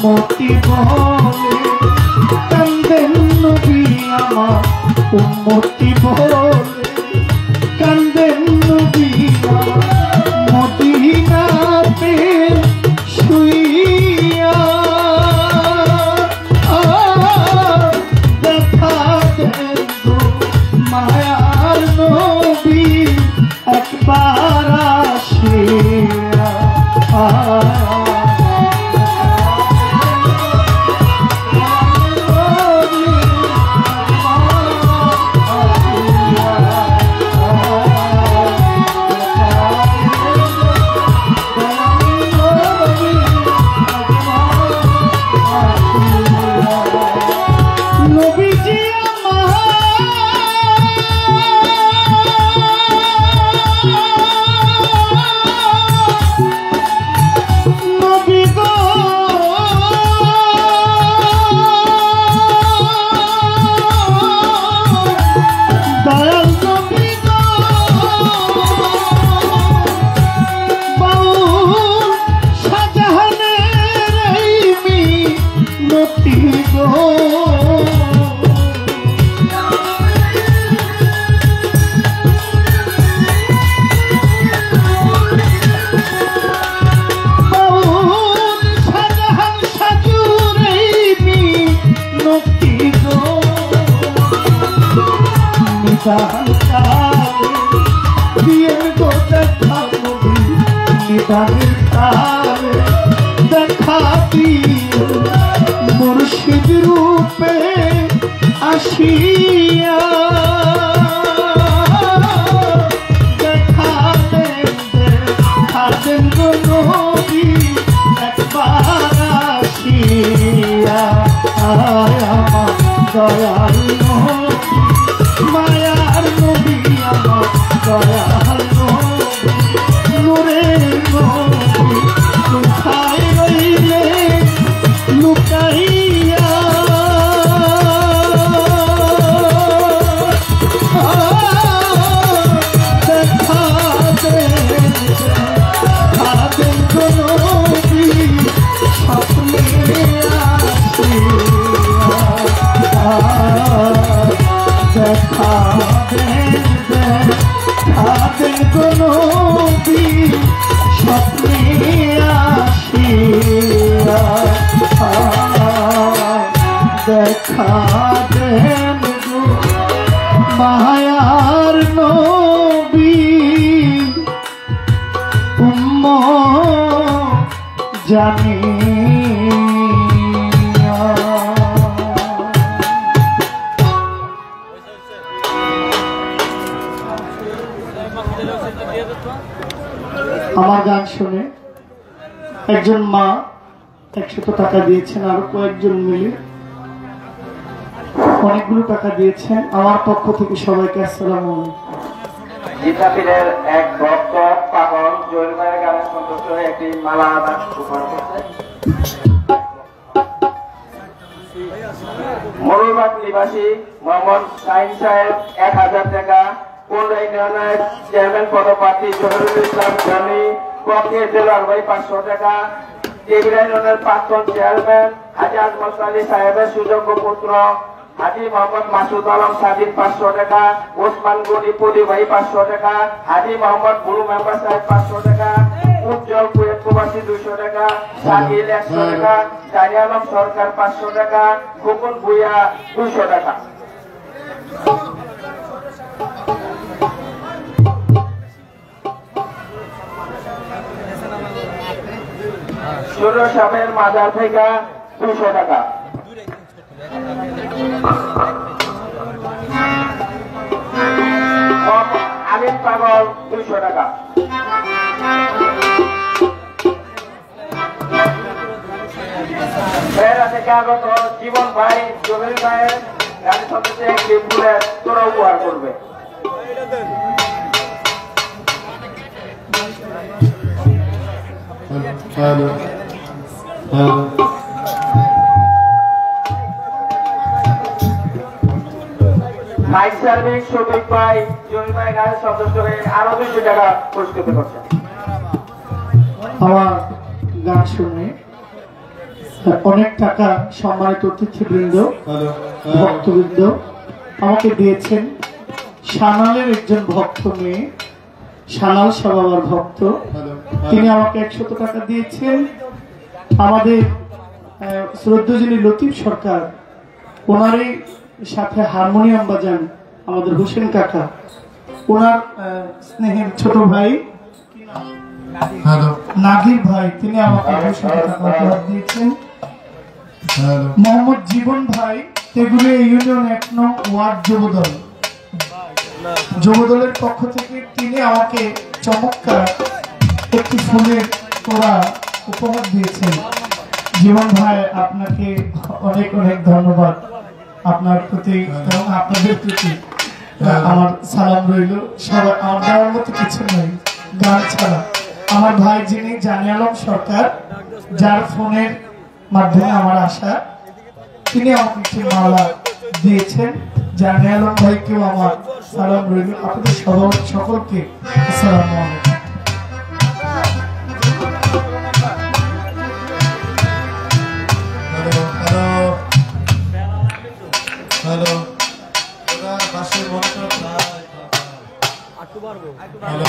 উম্মতি বলে কান্দেন নবী আমার উম্মতি বলে কান্দেন নবী মদিনাতে শুইয়া দেখা দেন গো মায়ার নবী একবার আসিয়া দেখা মুর্শিদ রূপে আসিয়া দেখালেন গো নবী একবার আসিয়া আমার দয়াল নবী মায়ার নবী আমার দয়াল নবী নূরের নবী কোথায় রইলে লুকাইয়া দেখাবেন গো নবী স্বপ্নে দেখাবেন গো নবী স্বপ্নে আসিয়া দেখাবেন গো মায়ার নবী জানি আমার গান শুনে একজন মা 100 টাকা দিয়েছেন, আরো কয়েকজন মিলে অনেকগুলো টাকা দিয়েছেন। আমার পক্ষ থেকে সবাইকে আসসালামু আলাইকুম। জিতাপীরের এক ভক্ত পাগল জহির ভাইয়ের গানে সন্তুষ্ট হয়ে একটি মালা দান উপহার করছে। মরুবাগ নিবাসী মোহাম্মদ শাহিন সাহেব 1000 টাকা, কোন্ডা ইউনিয়নের চেয়ারম্যান পদপ্রার্থী জহিরুল ইসলাম জনি পক্ষে দেলোয়ার ভাই 500 টাকা, টেবিরা ইউনিয়নের প্রাক্তন চেয়ারম্যান হাজি আজমত আলী সাহেবের সুযোগ্য পুত্র হাজি মোহাম্মদ মাসুদ আলম স্বাধীন 500 টাকা, ওসমান গনি পদি ভাই 500 টাকা, হাজি মোহাম্মদ বুলু মেম্বার সাহেব 500 টাকা, উজ্জ্বল কুয়েত প্রবাসী 200 টাকা, শাকিল 100 টাকা, জানি আলম সরকার 500 টাকা, খোকন ভুইয়া 200 টাকা। সূর্য সাহেবের মাজার থেকে 200 টাকা। আমিন পাগল 200 টাকা। বেড়া থেকে আগত জীবন ভাই জমির ভাইয়ের গাড়ি সদস্যে একটি ফুলের তোরা উপহার করবে। মাইক সার্ভিস শফিক ভাই জমির ভাই গাড়ির সদস্য হয়ে আরো 200 টাকা পুরস্কৃত করছে। আমার গান শুনে অনেক টাকা সম্মানিত অতিথিবৃন্দ ভক্তবৃন্দ আমাকে দিয়েছেন। সানালের একজন ভক্ত মেয়ে, সানাল সবাবার ভক্ত, তিনি আমাকে 100 টাকা দিয়েছেন। আমাদের শ্রদ্ধেয় লতিফ সরকার, ওনারই সাথে হারমোনিয়াম বাজান আমাদের হোসেন কাকা, ওনার স্নেহের ছোট ভাই নাদির ভাই, তিনি আমাকে 200 টাকা উপহার দিয়েছেন। মোহাম্মদ জীবন ভাই, তেগুলিয়া ইউনিয়ন 1 নং ওয়ার্ড যুবদলের পক্ষ থেকে তিনি আমাকে চমৎকার একটি ফুলের তোড়া উপহার দিয়েছেন। জীবন ভাই, আপনাকে অনেক অনেক ধন্যবাদ। আপনার প্রতি এবং আপনাদের প্রতি আমার সালাম রইল। সবাই আমার দেওয়ার মতো কিছু নেই গান ছাড়া। আমার ভাই যিনি জানি আলম সরকার, যার ফোনের মাধ্যমে আমার আসা, তিনি আমাকে একটি মালা দিয়েছেন। জানি আলম ভাইকেও আমার সালাম রইল। আপনাদের সকলকে আসসালামু আলাইকুম। হ্যালো, পাশের মনিটর হ্যালো,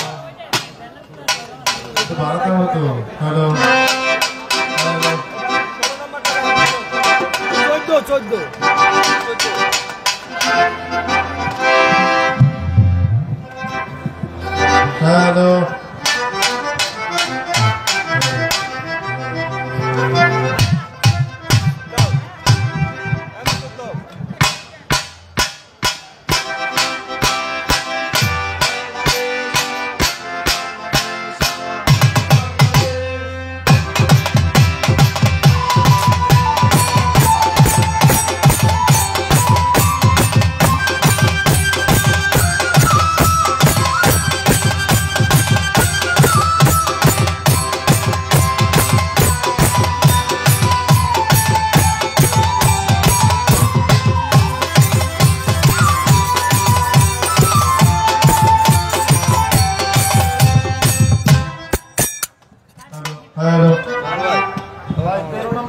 বাড়াতে হতো। হ্যালো, 14 হ্যালো,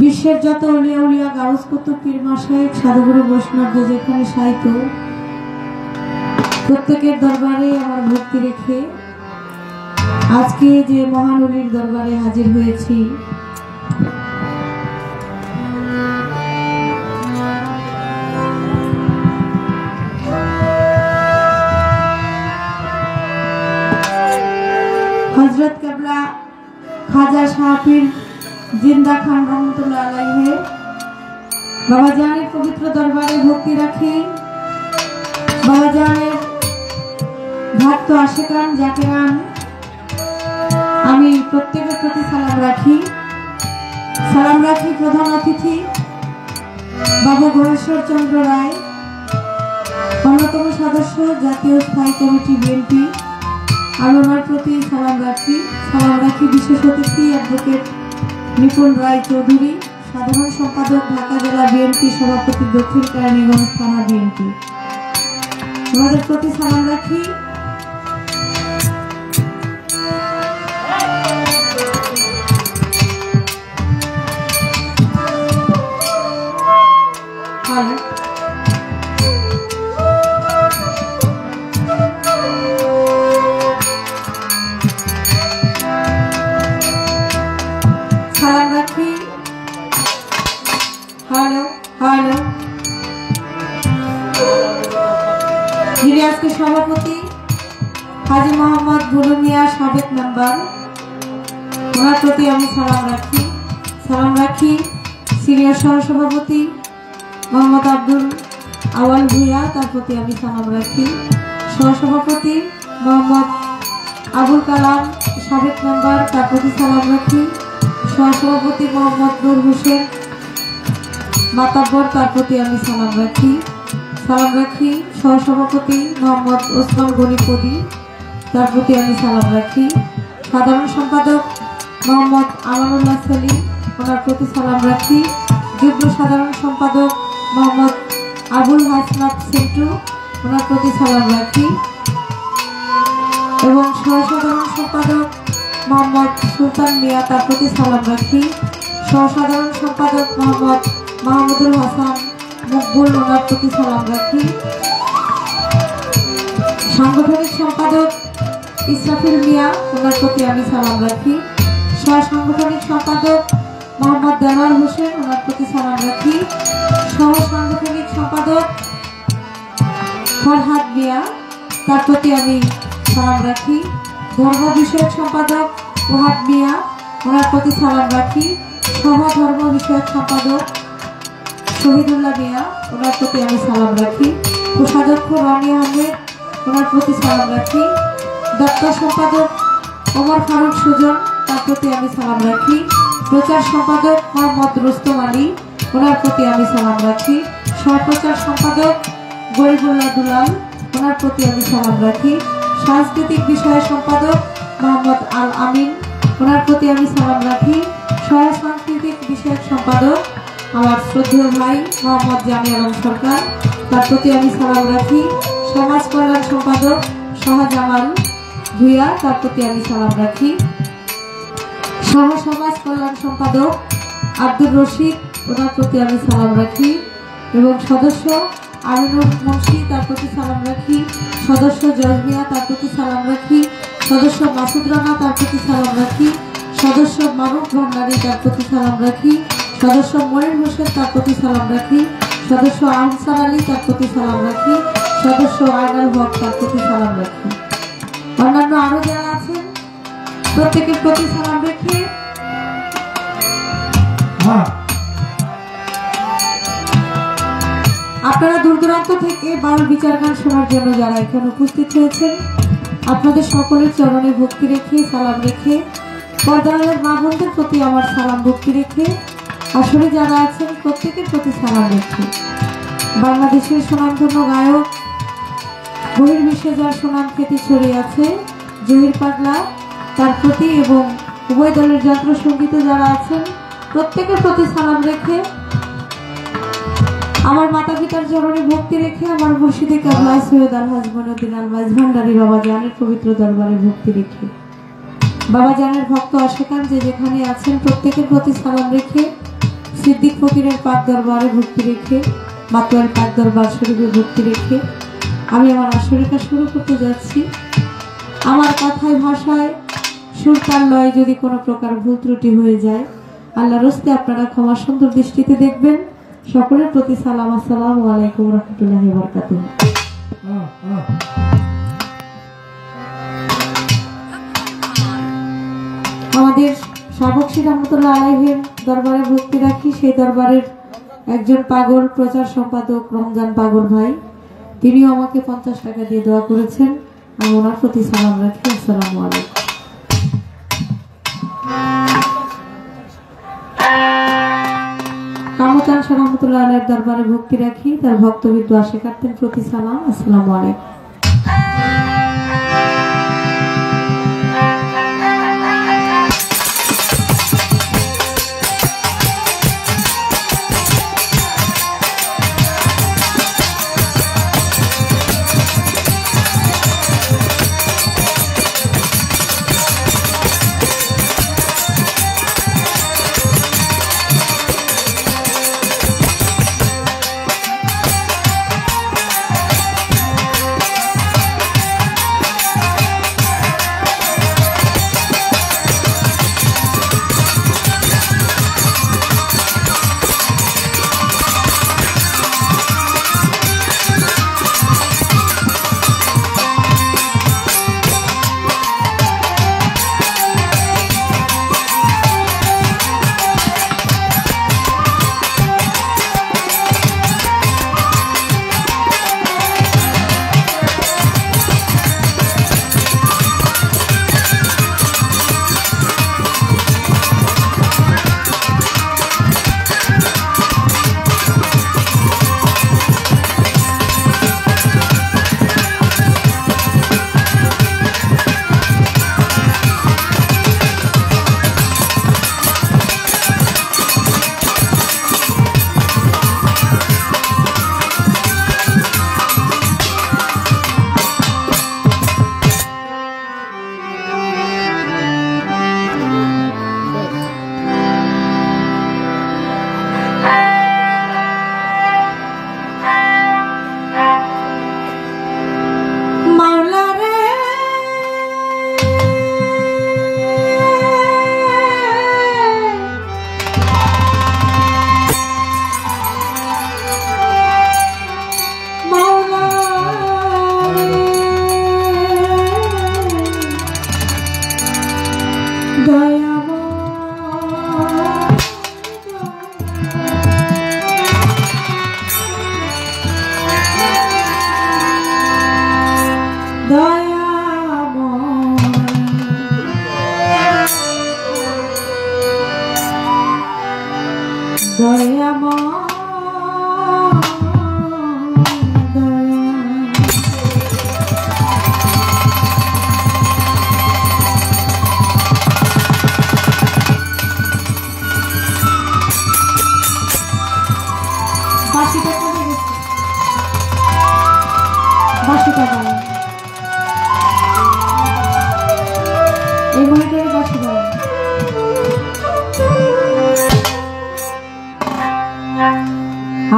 বিশ্বের যত অলিয়া উলিয়া গাউস কুতুব পীর মাশায়েখ সাধুগুরু বৈষ্ণব যেখানে সাহিত্য প্রত্যেকের দরবারে আমার ভক্তি রেখে আজকে যে মহান অলির দরবারে হাজির হয়েছি, হযরত কেবলা খাজা শাহপীর জিন্দা খান রহমতুল্লাহ আলাইহি বাবা জানের পবিত্র দরবারে ভক্তি রাখি। বাবা জানের ভক্ত আশিকান জাকিরান আমি প্রত্যেকের প্রতি সালাম রাখি। প্রধান অতিথি বাবা গণেশ্বর চন্দ্র রায়, অন্যতম সদস্য জাতীয় স্থায়ী কমিটি বিএনপি, আমি ওনার প্রতি সালাম রাখি। বিশেষ অতিথি অ্যাডভোকেট নিপুণ রায় চৌধুরী, সাধারণ সম্পাদক ঢাকা জেলা বিএনপি, সভাপতি দক্ষিণ কেরানীগঞ্জ থানা বিএনপি, ওনাদের প্রতি সালাম রাখি। যিনি আজকে সভাপতি হাজী মোহাম্মদ বুলু মিয়া, সাবেক মেম্বার, ওনার প্রতি আমি সালাম রাখি। সিনিয়র সহসভাপতি মোহাম্মদ আব্দুল আওয়াল ভুইয়া, তার প্রতি আমি সালাম রাখি। সহসভাপতি মোহাম্মদ আবুল কালাম, সাবেক মেম্বার, তার প্রতি সালাম রাখি। সহসভাপতি মোহাম্মদ নূর হোসেন মাতাব্বর, তার প্রতি আমি সালাম রাখি। সহসভাপতি মোহাম্মদ ওসমান গনিপদি, তার প্রতি আমি সালাম রাখি। সাধারণ সম্পাদক মোহাম্মদ আমানুল্লাহ সেলিম, ওনার প্রতি সালাম রাখি। যুগ্ম সাধারণ সম্পাদক মোহাম্মদ আবুল হাসনাত সেন্টু, ওনার প্রতি সালাম রাখি। এবং সহসাধারণ সম্পাদক মোহাম্মদ সুলতান মিয়া, তার প্রতি সালাম রাখি। সহসাধারণ সম্পাদক মোহাম্মদ মাহমুদুল হাসান মকবুল, ওনার প্রতি সালাম রাখি। সাংগঠনিক সম্পাদক ইসরাফিল মিয়া, ওনার প্রতি আমি সালাম রাখি। সহসাংগঠনিক সম্পাদক মোহাম্মদ দেওয়ার হোসেন, ওনার প্রতি সালাম রাখি। সহসাংগঠনিক সম্পাদক ফরহাদ মিয়া, তার প্রতি আমি সালাম রাখি। ধর্ম বিষয়ক সম্পাদক ওহাব মিয়া, ওনার প্রতি সালাম রাখি। সহ ধর্ম বিষয়ক সম্পাদক শহীদুল্লাহ মিয়া, ওনার প্রতি আমি সালাম রাখি। কোষাধ্যক্ষ রনি আহমেদ, ওনার প্রতি সালাম রাখি। দপ্তর সম্পাদক ওমর ফারুক সুজন, তার প্রতি আমি সালাম রাখি। প্রচার সম্পাদক মোহাম্মদ রুস্তম আলী, ওনার প্রতি আমি সালাম রাখি। সহপ্রচার সম্পাদক গরিবুল্লাহ দুলাল, ওনার প্রতি আমি সালাম রাখি। সাংস্কৃতিক বিষয়ের সম্পাদক মোহাম্মদ আল আমিন, ওনার প্রতি আমি সালাম রাখি। সহ সাংস্কৃতিক বিষয়ক সম্পাদক আমার শ্রদ্ধেয় ভাই মোহাম্মদ জামি আলম সরকার, তার প্রতি আমি সালাম রাখি। সমাজ কল্যাণ সম্পাদক শাহজামাল ভুইয়া, তার প্রতি আমি সালাম রাখি। সহ সমাজ কল্যাণ সম্পাদক আব্দুর রশিদ, ওনার প্রতি আমি সালাম রাখি। এবং সদস্য আমিনুর মুন্সি, তার প্রতি সালাম রাখি। সদস্য জজমিয়া, তার প্রতি সালাম রাখি। সদস্য মাসুদ রানা, তার প্রতি সালাম রাখি। সদস্য মারুফ ভান্ডারী, তার প্রতি সালাম রাখি। সদস্য মনির হোসেন, তার প্রতি সালাম রাখি। সদস্য আহসান আলী, তার প্রতি সালাম রাখি। সদস্য আয়নাল হক, তার প্রতি সালাম রাখি। অন্যান্য আরো যারা আছেন প্রত্যেকের প্রতি সালাম রেখে আপনারা দূর দূরান্ত থেকে বাউল বিচার গান শোনার জন্য যারা এখানে উপস্থিত হয়েছেন, আপনাদের সকলের চরণে ভক্তি রেখে সালাম রেখে, পর্দার মা বোনদের প্রতি আমার সালাম ভক্তি রেখে, আসলে যারা আছেন প্রত্যেকের প্রতি সালাম রেখে, বাংলাদেশের সুনামধন্য গায়ক বহির্বিশ্বে যার সুনাম খ্যাতি ছড়িয়ে আছে জহির পাগলা, তার প্রতি এবং উভয় দলের যন্ত্র সঙ্গীতে যারা আছেন প্রত্যেকের প্রতি সালাম রেখে, আমার মাতা পিতার চরণে ভক্তি রেখে, আমার মুর্শিদে কেবলা সৈয়দ আলহাজ মঈনুদ্দিন আলমাজ ভান্ডারী বাবা জানের পবিত্র দরবারে ভক্তি রেখে, বাবা জানের ভক্ত আশিকান যে যেখানে আছেন প্রত্যেকের প্রতি সালাম রেখে, সিদ্দিক ফকিরের পাক দরবারে ভক্তি রেখে, মাতোয়ার পাক দরবার শরীফে ভক্তি রেখে আমি আমার আসরিকা শুরু করতে যাচ্ছি। আমার কথায় ভাষায় সুর তাল লয় যদি কোনো প্রকার ভুল ত্রুটি হয়ে যায়, আল্লাহর হস্তে আপনারা ক্ষমা সুন্দর দৃষ্টিতে দেখবেন। সকলের প্রতি সালাম, আসসালামু আলাইকুম রহমতুল্লাহি ওয়া বারাকাতুহু। আমাদের শাবকশী রহমতুল্লাহ আলাইহির দরবারে ভক্তি রাখি। সেই দরবারের একজন পাগল প্রচার সম্পাদক রমজান পাগল ভাই, তিনিও আমাকে 50 টাকা দিয়ে দোয়া করেছেন। আমি ওনার প্রতি সালাম রাখি, আসসালামু আলাইকুম। কামতান শাহ রহমতুল্লাহ আলাইহির দরবারে ভক্তি রাখি, তার ভক্তবিন্দু আশিকারদের প্রতি সালাম, আসসালামু আলাইকুম।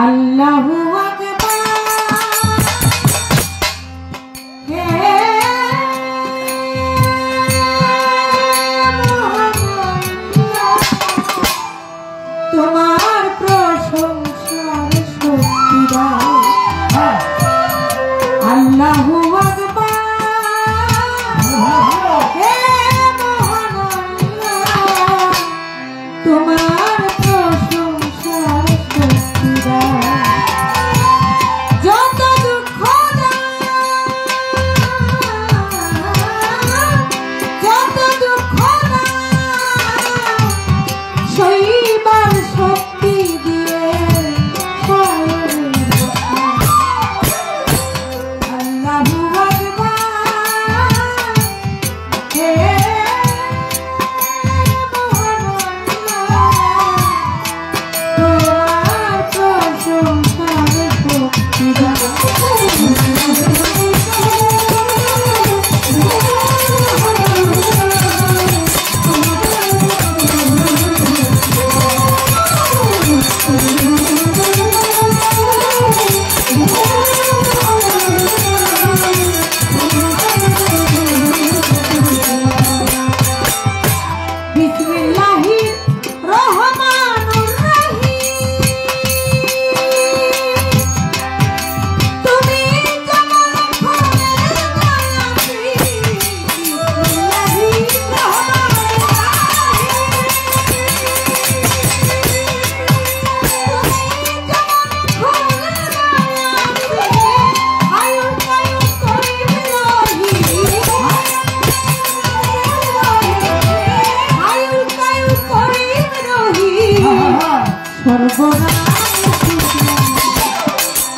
আল্লাহু তোমার প্রশংসার শক্তি দাও। আল্লাহু আকবার, হে মহান আল্লাহ, তোমার প্রশংসার শক্তি দাও।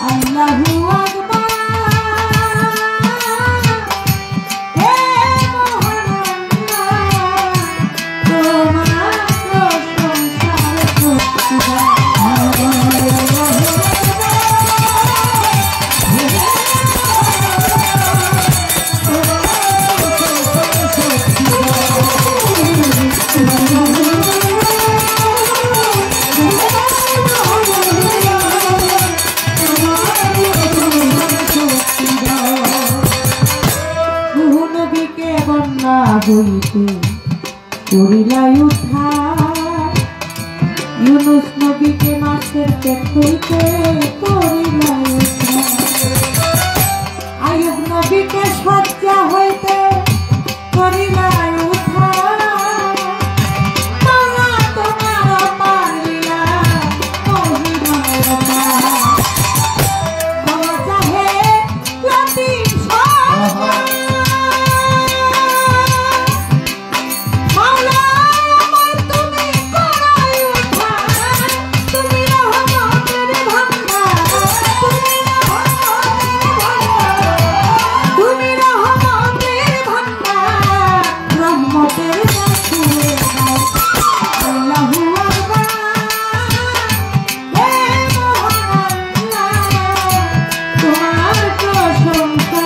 আল্লাহু আকবার হে মহান আল্লাহ তোমার প্রশংসার নবীকে বন্যা হইতে করিলাই উদ্ধার ইউনুস নবীকে মাছের পেট হইতে করিলাই উদ্ধার আইয়ুব নবীকে শয্যা হইতে করিলাই উদ্ধার মাওলা তোমার অপার লীলা মহিমার অপার ক্ষমা চাহে লতিফ সরকার মাওলা আমার তুমি করাই উদ্ধার তুমি রহমতের ভান্ডার তুমি রহমতের ভান্ডার রহমতের রাসূলে দাও আল্লাহু আকবার হে মহান আল্লাহ তোমার প্রশংসা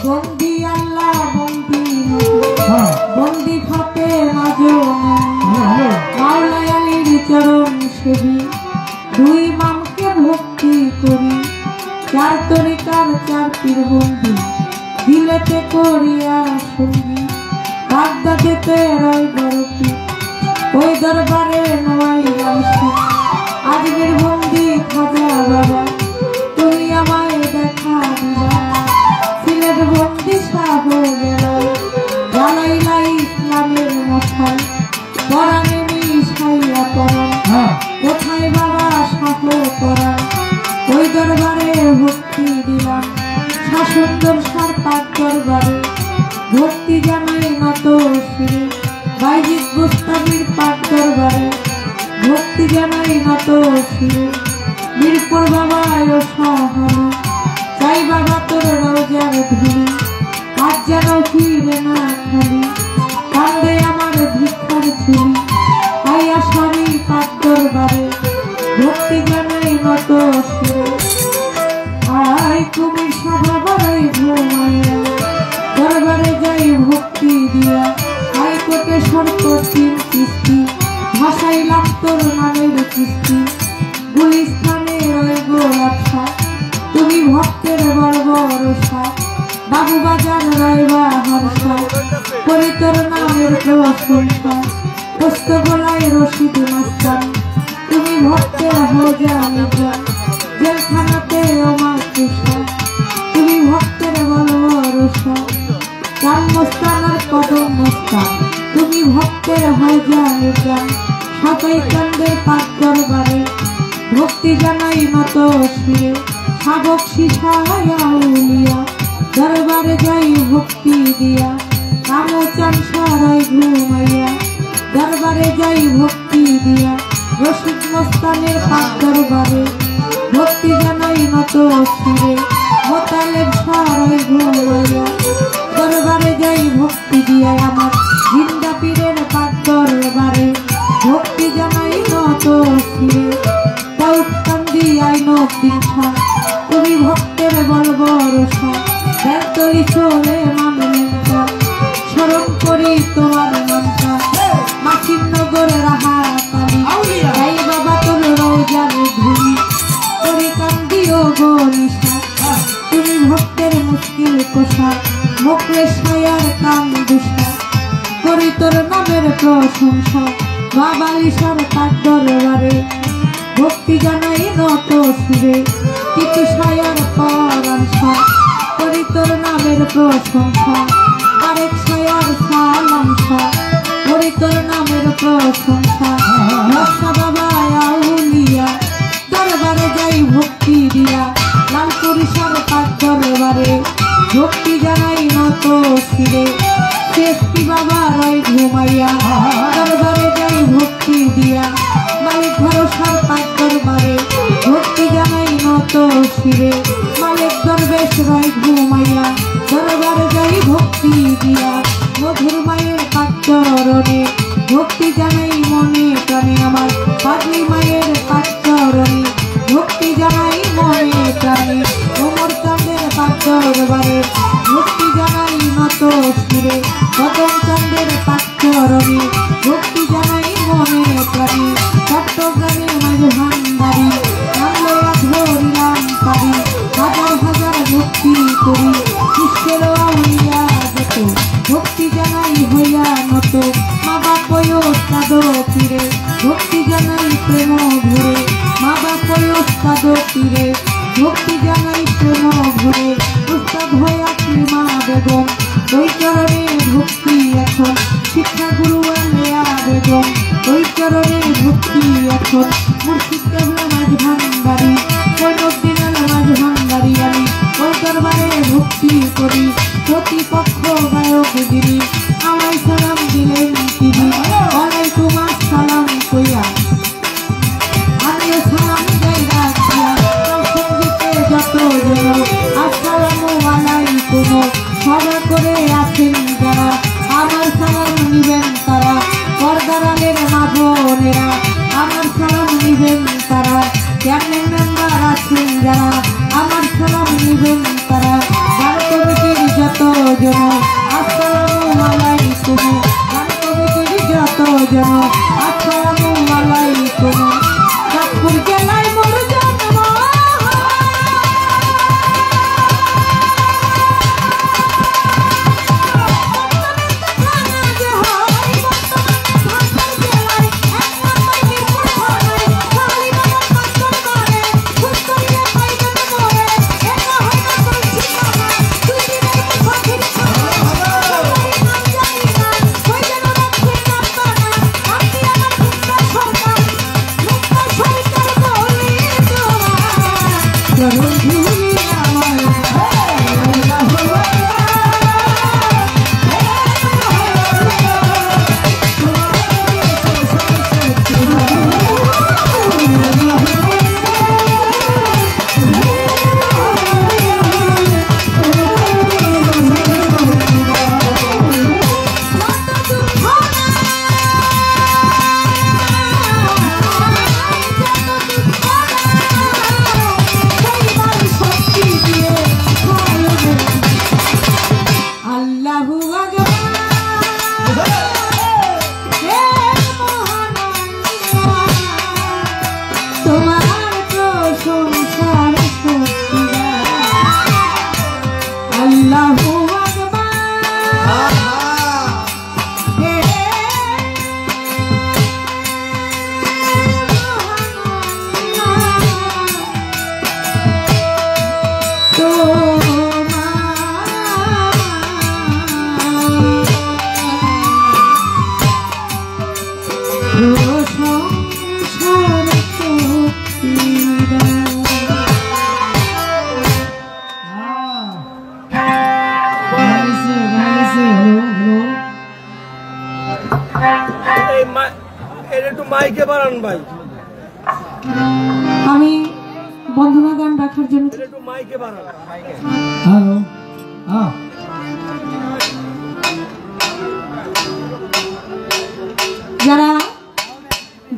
বন্দি আল্লাহ বন্দি বন্দি ফাতে মাজন মাওলা আলীর চরণ সেবী দুই মামকে ভক্তি করি চার তরিকার চার পীর বন্দি দিলেতে করিয়া সঙ্গী বাগদাদেতে রয় বরফি ওই দরবারে নোয়াইলাম আজকের বন্দি খাজা বাবা তুমি আমায় দেখা দিবা সিলেট বন্দি শাহ গেল জ্বালাইলা ইসলামের মশাল পরাণে মিশাইয়া পরাণ কোথায় বাবা শাহ পরাণ ওই দরবারে ভক্তি দিলাম শাসন্দর সার পাক দরবারে ভক্তি জানাই নত শিরে বাইজিৎ গোস্তামির পাক দরবারে ভক্তি জানাই নত শিরে মিরপুর বাবা ও সহল চাই বাবা তোর রোজার ধুলি আজ যেন ফিরে না খালি কান্দে আমার ভিক্ষার ঝুলি আইয়া স্বামী পাক দরবারে ভক্তি জানাই নত শিরে আই তুমি সাহাবারাই ঘুমাইয়া দরবারে যাই ভক্তি দিয়া হাইকোর্টে সরকতির কিস্তি ভাসাইলাম তোর নামের কিস্তি গুলিস্তানে রয়ে গোলাপসা তুমি ভক্তের বড় ভরসা বাবু বাজার রয়বা হরসা করি তোর নামের প্রশংসা পোস্ত গলায় রশিদ মাস্তান তুমি ভক্তের হোজা নিজা জেলখানাতে আমার তুষা তুমি ভক্তের বড় ভরসা কান মস্তান আর কদম মস্তান তুমি ভক্তের হোজা নিজা সাতই কান্দের পাক দরবারে ভক্তি জানাই নত শিরে সাবক শিখায়া উলিয়া দরবারে যাই ভক্তি দিয়া কামো চান সারাই ঘুমাইয়া দরবারে যাই ভক্তি দিয়া রশিদ মস্তানের পাক দরবারে ভক্তি জানাই নত শিরে মোতালেব সারাই ঘুমাইয়া দরবারে যাই ভক্তি দিয়া আমার জিন্দা পীরের পাক দরবারে ভক্তি জানাই নত শিরে দাউদ কান্দি আইন দীক্ষা তুমি ভক্তের বল ভরসা ব্যর্থই চলে মানলেন স্মরণ করি তোমার নামটা মাসির নগর রাহা কালী তাই বাবা তোর রোজার ধুলি করি কান্দি ও গরিষা তুমি ভক্তের মুশকিল কোষা মুখে ছায়ার কাম দুষা করি তোর নামের প্রশংসা বাবালিশার পাক দরবারে ভক্তি জানাই নত শিরে কিছু ছায়ার পরাংশা করি তোর নামের প্রশংসা আর আরেক ছায়ার সালাম ওরে তোর নামের প্রশংসা রক্ষা বাবা আউলিয়া দরবারে যাই ভক্তি দিয়া লাল পরিসর পাক দরবারে ভক্তি জানাই নত শিরে শেষটি বাবা রয় ঘুমাইয়া দরবারে যাই ভক্তি দিয়া মালিক ভরসার পাক দরবারে ভক্তি জানাই নত শিরে মালিক দরবেশ রয় ঘুমাইয়া দরবারে যাই ভক্তি দিয়া মধুর মায়ের পাক চরণে ভক্তি জানাই মনে প্রাণে আমার পাগলি মায়ের পাক চরণে ভক্তি জানাই মনে প্রাণে ওমর চাঁদের পাক দরবারে ভক্তি জানাই নত শিরে কদম চাঁদের পাক চরণে ভক্তি জানাই মনে প্রাণে চট্টগ্রামের মাঝে ভান্ডারি নামলে ধরিলাম পারি হাজার হাজার ভক্তি করি বিশ্বের আউলিয়া যেত ভক্তি জানাই হইয়া নত মা বাপয় ওস্তাদ পীরে ভক্তি জানাই প্রেম ভরে মা বাপয় ওস্তাদ পীরে ভক্তি জানাই প্রেম ভরে উস্তাদ হইয়া মা বেগম ওই চরণে ভক্তি এখন শিক্ষা গুরু আলেয়া বেগম ওই চরণে ভক্তি এখন মুর্শিদ কেবলা মাঝ ভান্ডারি কৈনউদ্দিন আল মাঝ ভান্ডারি আমি ওই দরবারে ভক্তি করি প্রতিপক্ষ গায়ক যিনি আমায় সালাম দিলেন তিনি ওয়ালাইকুম আসসালাম কইয়া আমিও সালাম যাই রাখিয়া সঙ্গীতে যত যেন আসসালামু আলাইকুম সভা করে আছেন যারা আমার সালাম নিবেন তারা পর্দারালের মা বোনেরা আমার সালাম নিবেন তারা চেয়ারম্যান মেম্বার আছেন যারা আমার সালাম নিবেন তারা গান কমিটির যত জন আসসালামু আলাইকুম গান কমিটির যত জন আসসালামু আলাইকুম চাঁদপুর জেলায় মোর জন্ম আমি বন্ধনা গান রাখার জন্য যারা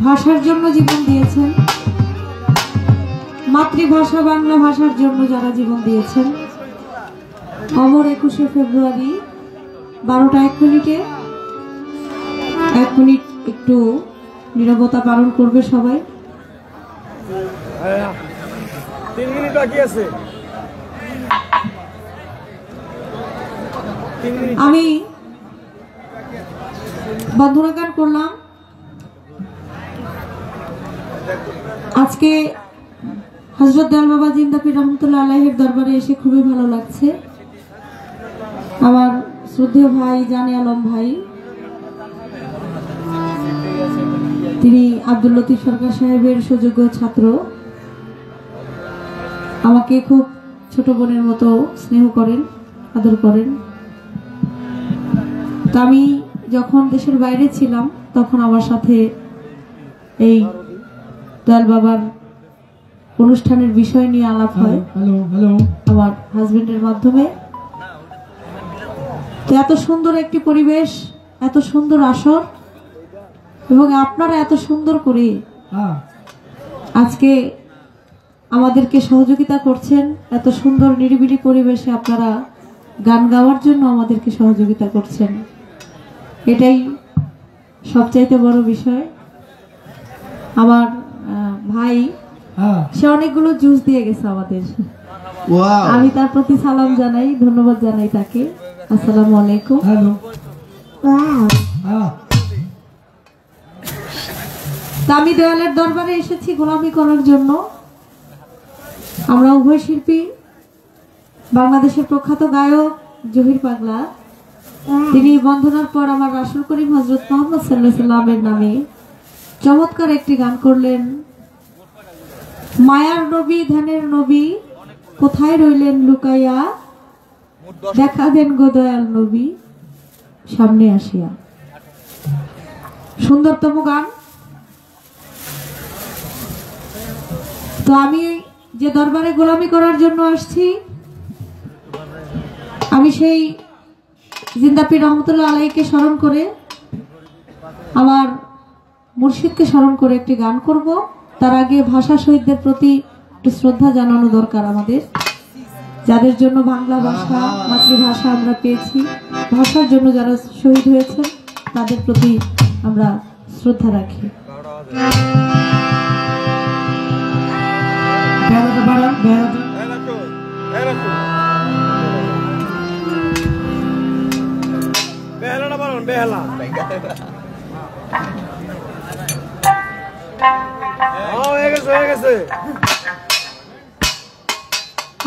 ভাষার জন্য জীবন দিয়েছেন মাতৃভাষা বাংলা ভাষার জন্য যারা জীবন দিয়েছেন অমর 21শে ফেব্রুয়ারি 12টা 1 মিনিটে 1 মিনিট একটু নীরবতা পালন করবে সবাই। 3 মিনিট বাকি আছে। আমি বন্ধনা গান করলাম। আজকে হযরত দয়াল বাবা জিন্দা পীর রহমাতুল্লাহ আলাইহির দরবারে এসে খুবই ভালো লাগছে। আমার শ্রদ্ধেয় ভাই জানে আলম ভাই, তিনি আব্দুল লতিফ সরকার সাহেবের সুযোগ্য ছাত্র। আমাকে খুব ছোট বোনের মতো স্নেহ করেন, আদর করেন। তো আমি যখন দেশের বাইরে ছিলাম তখন আমার সাথে এই দয়াল বাবার অনুষ্ঠানের বিষয় নিয়ে আলাপ হয় আমার হাজবেন্ডের মাধ্যমে। তো এত সুন্দর একটি পরিবেশ, এত সুন্দর আসর, এবং আপনারা এত সুন্দর করে আজকে আমাদেরকে সহযোগিতা করছেন। এত সুন্দর নিরিবিলি পরিবেশে আপনারা গান গাওয়ার জন্য আমাদেরকে সহযোগিতা করছেন, এটাই সবচাইতে বড় বিষয়। আমার ভাই সে অনেকগুলো জুস দিয়ে গেছে আমাদের, আমি তার প্রতি সালাম জানাই, ধন্যবাদ জানাই তাকে। আসসালামু আলাইকুম। তা আমি দয়ালের দরবারে এসেছি গোলামি করার জন্য। আমরা উভয় শিল্পী, বাংলাদেশের প্রখ্যাত গায়ক জহির পাগলা, তিনি বন্ধনার পর আমার রাসূল করিম হযরত মুহাম্মদ সাল্লাল্লাহু আলাইহি ওয়াসাল্লামের নামে চমৎকার একটি গান করলেন। মায়ার নবী ধ্যানের নবী কোথায় রইলেন লুকাইয়া, দেখা দেন গো দয়াল নবী সামনে আসিয়া। সুন্দরতম গান। তো আমি যে দরবারে গোলামি করার জন্য আসছি, আমি সেই জিন্দাপীর রহমতুল্লাহ আলাইকে স্মরণ করে, আমার মুর্শিদকে স্মরণ করে একটি গান করব। তার আগে ভাষা শহীদদের প্রতি একটু শ্রদ্ধা জানানো দরকার আমাদের, যাদের জন্য বাংলা ভাষা মাতৃভাষা আমরা পেয়েছি, ভাষার জন্য যারা শহীদ হয়েছেন তাদের প্রতি আমরা শ্রদ্ধা রাখি।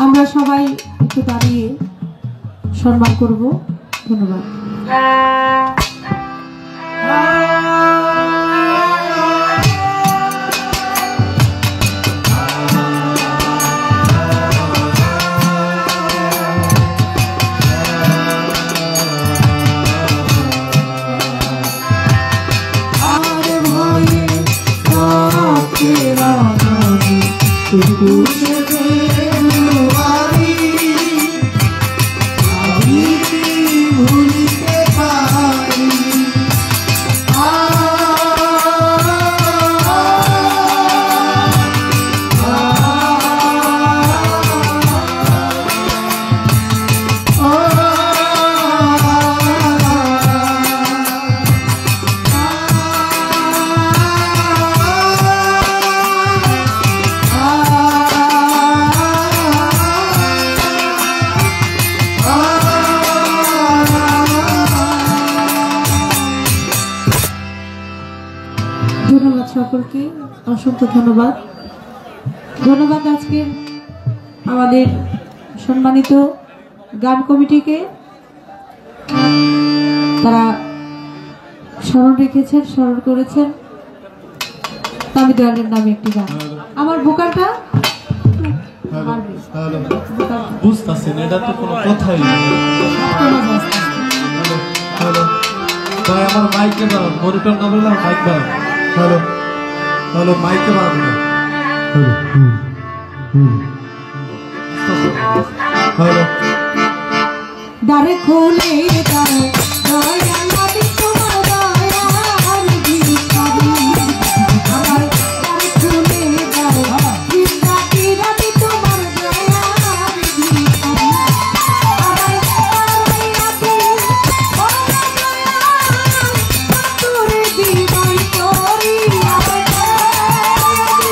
আমরা সবাই একটু দাঁড়িয়ে সম্মান করব। ধন্যবাদ। ধন্যবাদ সকলকে, অসংখ্য ধন্যবাদ। ধন্যবাদ আজকে আমাদের সম্মানিত গান কমিটিকে, তারা স্মরণ রেখেছেন, স্মরণ করেছেন। আমি দয়ালের নামে একটি গান, আমার ভোকালটা বুঝতেছেন, এটা তো কোনো কথাই না। ভাই আমার মাইকে দাও, মনিটর না বললাম মাইক দাও। হ্যালো হ্যালো, মাইকে বাড়াবো না। হ্যালো দ্বারে খোলে দাও দয়া নবী তোমার দয়ার ভিখারি, আমার দ্বারে খোলে দাও জিন্দাতি নবী তোমার দয়ার ভিখারি, আমার দয়াতে বড় দয়া তোরে দিবাই করি, আমার দয়াতে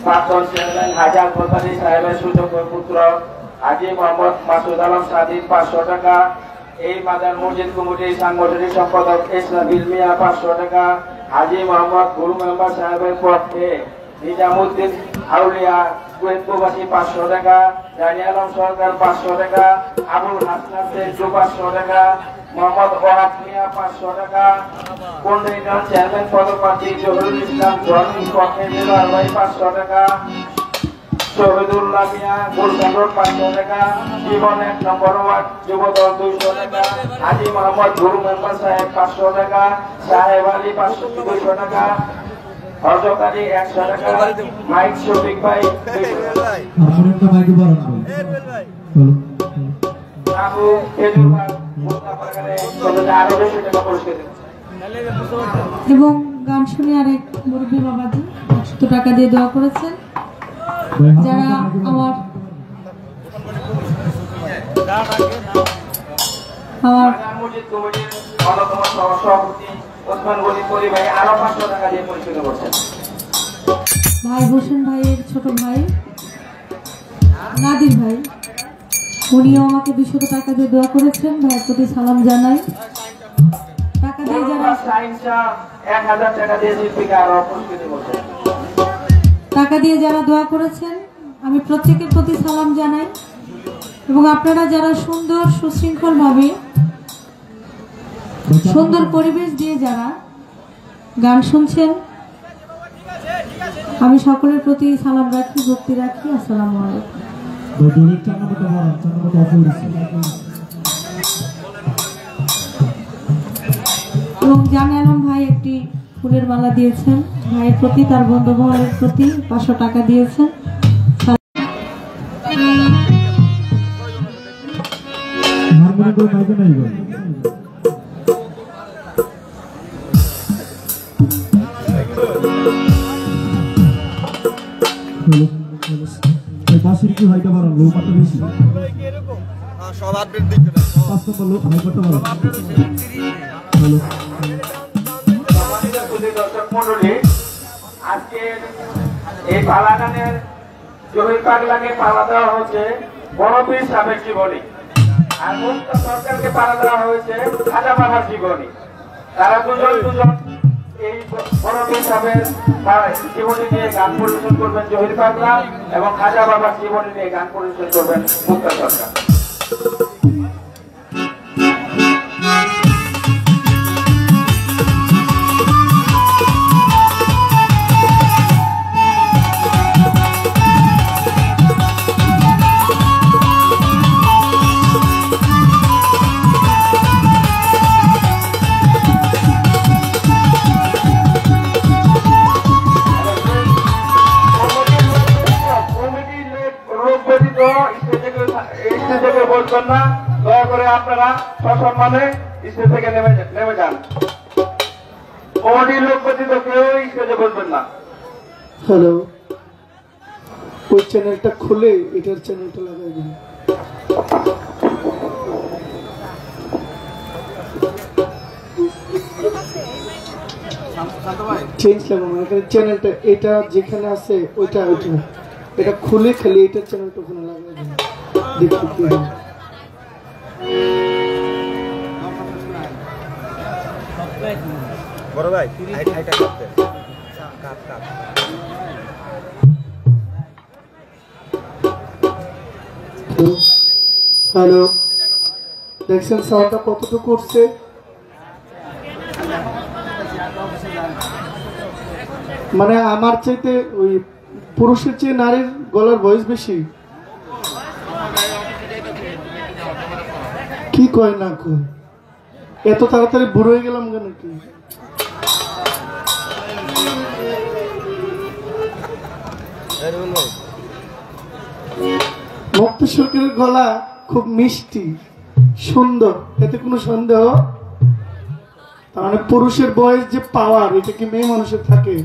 প্রাক্তন চেয়ারম্যান হাজার প্রধানী সাহেবের সুযোগ্য পুত্র হাজী মোহাম্মদ মাসুদ আলম সাদিক 500 টাকা। এই মাদার মসজিদ কমিটির সাংগঠনিক সম্পাদক ইসলামিল মিয়া 500 টাকা। হাজী মোহাম্মদ গুরু মেম্বার সাহেবের পক্ষে নিজামুদ্দিন আউলিয়া কুয়েত প্রবাসী 500 টাকা, জানি আলম সরকার 500 টাকা, আবুল হাসনান সেজু 500 টাকা, মোহাম্মদ ওয়াহাব মিয়া 500 টাকা, কন্ডাইনার চেয়ারম্যান পদপ্রার্থী জহুরুল ইসলাম জনি পক্ষে জেলার ভাই 500 টাকা, শহীদুল্লাহ মিয়া গুলশান 500 টাকা, জীবন 1 নম্বর ওয়ার্ড যুবদল 200 টাকা, হাজি মোহাম্মদ গুরু মেম্বার সাহেব 500 টাকা, সাহেব আলী 200 টাকা, হরজকারী 100 টাকা, মাইক শফিক ভাই 200 টাকা, আবু খেজুর ভাই মুস্তাফা খানে আরো 200 টাকা পুরস্কার দিচ্ছেন। এবং গান শুনে আরেক মুরব্বী বাবাজি 100 টাকা দিয়ে দোয়া করেছেন। যারা আমার মসজিদ কমিটির অন্যতম সভাপতি ওসমান গনি পরি ভাই আরো 500 টাকা দিয়ে পুরস্কৃত করছেন। ভাই হোসেন ভাইয়ের ছোট ভাই নাদির ভাই, উনিও আমাকে 200 টাকা দিয়ে দোয়া করেছেন। ভাইয়ের প্রতি সালাম জানাই। টাকা দিয়ে যারা 1000 টাকা দিয়ে শিল্পীকে আরো পুরস্কৃত করছেন। টাকা দিয়ে যারা দোয়া করেছেন আমি প্রত্যেকের প্রতি সালাম জানাই। এবং আপনারা যারা সুন্দর সুশৃঙ্খল ভাবে সুন্দর পরিবেশ দিয়ে যারা গান শুনছেন আমি সকলের প্রতি সালাম রাখি, ভক্তি রাখি। আসসালামু আলাইকুম। এবং জানে আলম ভাই একটি ফুলের মালা দিয়েছেন ভাইয়ের প্রতি, তার বন্ধু মহলের প্রতি 500 টাকা দিয়েছেন। দর্শক মন্ডলী, আজকের এই পালা গানের জহির পাগলাকে পালা দেওয়া হচ্ছে বড়পীর সাহেবের জীবনী, আর মুক্তা সরকারকে পালা দেওয়া হয়েছে খাজা বাবার জীবনী। তারা দুজন এই বড়পীর সাহেবের জীবনী নিয়ে গান পরিবেশন করবেন জহির পাগলা, এবং খাজা বাবার জীবনী নিয়ে গান পরিবেশন করবেন মুক্তা সরকার। বলবেন না, দয়া করে আপনারা সসম্মানে স্টেজ থেকে নেমে যান। কমিটির লোক ব্যতীত কেউ স্টেজে বলবেন না। হ্যালো, ওই চ্যানেলটা খুলে এটার চ্যানেলটা লাগাই দিন। চেঞ্জ লাগাবো না, চ্যানেলটা এটা যেখানে আছে ওইটা এটা খুলে খালি এটার চ্যানেলটা ওখানে লাগাই দিন। দেখি কি হয়। বড় ভাই আইটা করতে কাপ হ্যালো, দেখছেন সাউন্ডটা কতটুকু করছে? মানে আমার চাইতে ওই পুরুষের চেয়ে নারীর গলার ভয়েস বেশি। কি কয় না কয়, এত তাড়াতাড়ি বুড়ো হয়ে গেলাম কেন? কি মুক্ত সরকারের গলা খুব মিষ্টি সুন্দর, এতে কোনো সন্দেহ। তার মানে পুরুষের বয়স যে পাওয়ার, এটা কি মেয়ে মানুষের থাকে?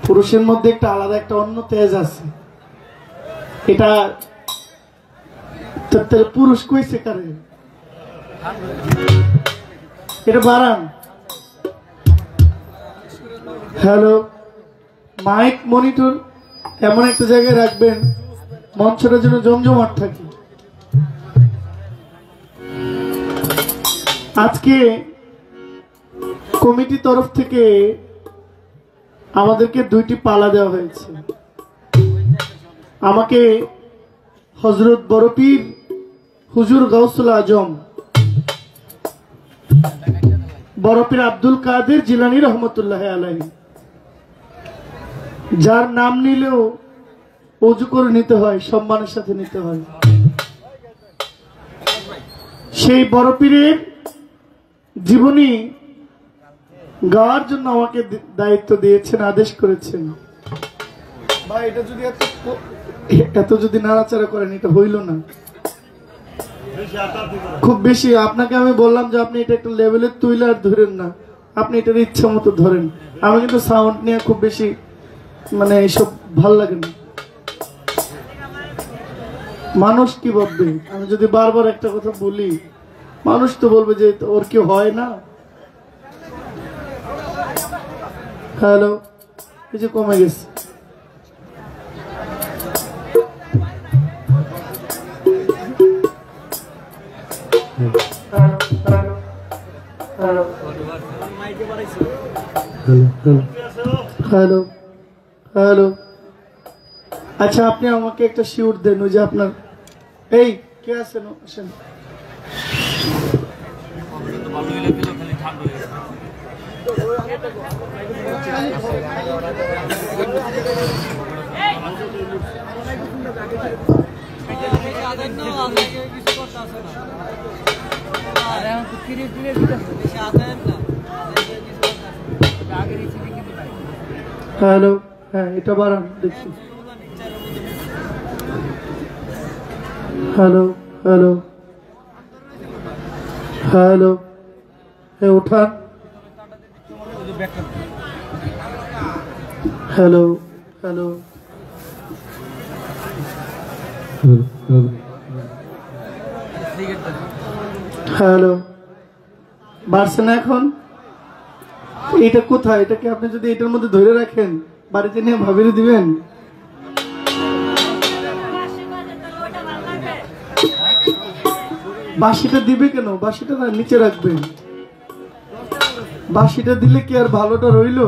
পুরুষের মধ্যে একটা আলাদা একটা অন্য তেজ আছে। এটা পুরুষ কইছে কারে? এটা বাড়ান। হ্যালো, মাইক মনিটর এমন একটা জায়গায় রাখবেন মঞ্চটা যেন জমজমাট থাকে। আজকে কমিটির তরফ থেকে আমাদেরকে 2টি পালা দেওয়া হয়েছে। আমাকে হযরত বড়পীর হুজুর গাউসুল আজম বড়পীর আব্দুল কাদের জিলানী রহমতুল্লাহ আলাইহি, যার নাম নিলেও ওযু করে নিতে হয়, সম্মানের সাথে নিতে হয়, সেই বড়পীরের জীবনী গাওয়ার জন্য আমাকে দায়িত্ব দিয়েছেন, আদেশ করেছেন। ভাই এটা যদি এত যদি নাড়াচাড়া করেন এটা হইল না, খুব বেশি। আপনাকে আমি বললাম যে আপনি এটা একটা লেভেলের তুইলে আর ধরেন না, আপনি এটার ইচ্ছা মতো ধরেন। আমি কিন্তু সাউন্ড নিয়ে খুব বেশি মানে এইসব ভাল লাগে না। মানুষ কি বলবে, আমি যদি বারবার একটা কথা বলি মানুষ তো বলবে যে ওর কি হয় না। হ্যালো, কিছু কমে গেছে। হ্যালো হ্যালো, আচ্ছা আপনি আমাকে একটা শিউর দেন, ওই যে আপনার এই কে আছেন আসেন। হ্যালো, হ্যাঁ এটা বাড়ান দেখছি। হ্যালো হ্যালো হ্যালো, হ্যাঁ উঠান। হ্যালো হ্যালো হ্যালো, বাড়ছে না এখন? এটা কোথায়? এটাকে আপনি যদি এটার মধ্যে ধরে রাখেন বাড়িতে নিয়ে ভাবিয়ে দিবেন। বাঁশিটা দিবে কেন? বাঁশিটা না নিচে রাখবেন। বাঁশিটা দিলে কি আর ভালোটা রইল?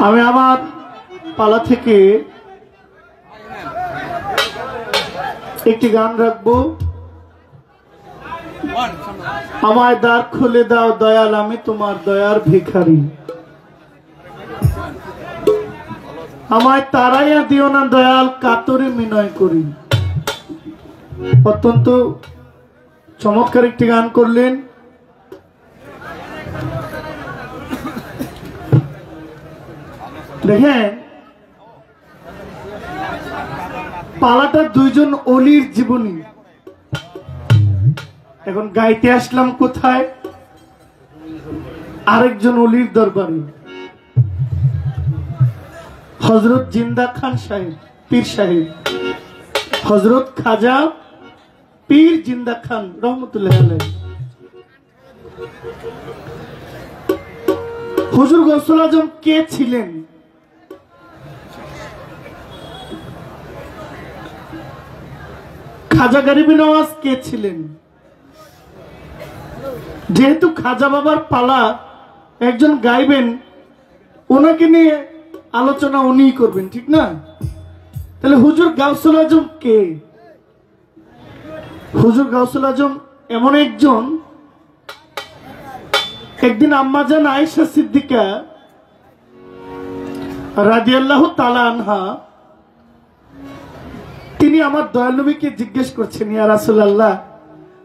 আমি আমার পালা থেকে একটি গান রাখবো। আমায় দ্বার খুলে দাও দয়াল, আমি তোমার দয়ার ভিখারি। আমায় তারাইয়া দিও না দয়াল, কাতরে বিনয় করি। অত্যন্ত চমৎকার একটি গান করলেন। দেখেন পালাটা দুইজন অলির জীবনী। এখন গাইতে আসলাম কোথায়? আরেকজন অলির দরবারে, হযরত জিন্দা খান সাহেব, পীর সাহেব, হযরত খাজা পীর জিন্দা খান রহমতুল্লাহ আলাইহি। হুজুর গৌসুল আজম কে ছিলেন? খাজা গরিবি নওয়াজ কে ছিলেন? যেহেতু খাজা বাবার পালা, একজন গাইবেন, ওনাকে নিয়ে আলোচনা উনিই করবেন, ঠিক না? তাহলে হুজুর গাউসুল আজম কে? হুজুর গাউসুল আজম এমন একজন, একদিন আম্মাজান আয়েশা সিদ্দিকা রাদিয়াল্লাহু তাআলা আনহা, তিনি আমার দয়াল নবীকে জিজ্ঞেস করছেন, ইয়া রাসূলুল্লাহ,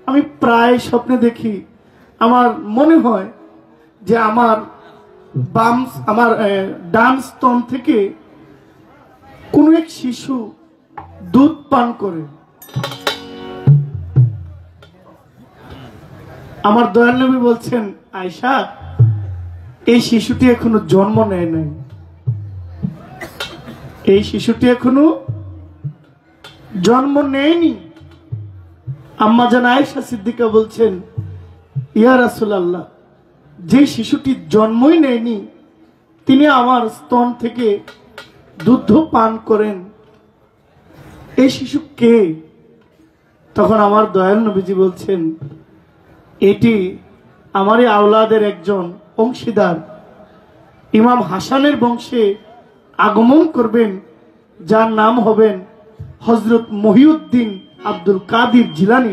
আমি প্রায় স্বপ্নে দেখি, আমার মনে হয় যে আমার ডান স্তন থেকে কোন এক শিশু দুধ পান করে। আমার দয়াল নবী বলছেন, আয়েশা, এই শিশুটি এখনো জন্ম নেয় নাই, এই শিশুটি এখনো জন্ম নেয়নি। আম্মাজান আয়েশা সিদ্দিকা বলছেন, ইয়া রাসূলুল্লাহ, যে শিশুটি জন্মই নেয়নি তিনি আমার স্তন থেকে দুধ পান করেন, এই শিশু কে? তখন আমার দয়াল নবীজি বলছেন, এটি আমারই আওলাদের একজন অংশীদার, ইমাম হাসানের বংশে আগমন করবেন, যার নাম হবেন হযরত মহিউদ্দিন আব্দুল কাদির জিলানী।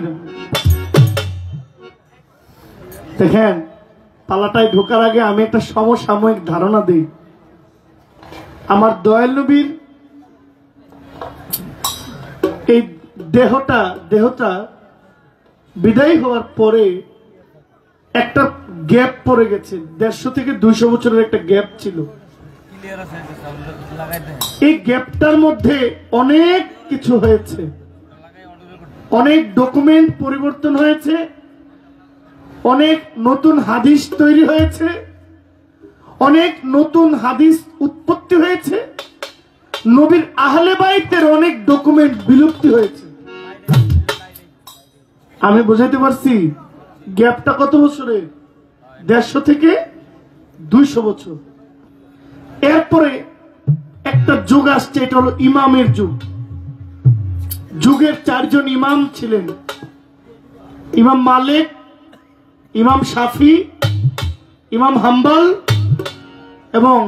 দেখেন, পালাটায় ঢোকার আগে আমি একটা সমসাময়িক ধারণা দিই। আমার দয়াল নবীর এই দেহটা বিদায় হওয়ার পরে একটা গ্যাপ পড়ে গেছে, 150 থেকে 200 বছরের একটা গ্যাপ ছিল। এই গ্যাপটার মধ্যে অনেক কিছু হয়েছে, অনেক ডকুমেন্ট পরিবর্তন হয়েছে, অনেক নতুন হাদিস তৈরি হয়েছে, অনেক নতুন হাদিস উৎপত্তি হয়েছে, নবীর আহলে বাইতের অনেক ডকুমেন্ট বিলুপ্তি হয়েছে। আমি বুঝাইতে পারছি গ্যাপটা কত বছরে? 150 থেকে 200 বছর। এরপরে একটা যুগ আসছে, এটা হলো ইমামের যুগ। যুগের 4 জন ইমাম ছিলেন, ইমাম মালিক, ইমাম শাফি, ইমাম হাম্বল এবং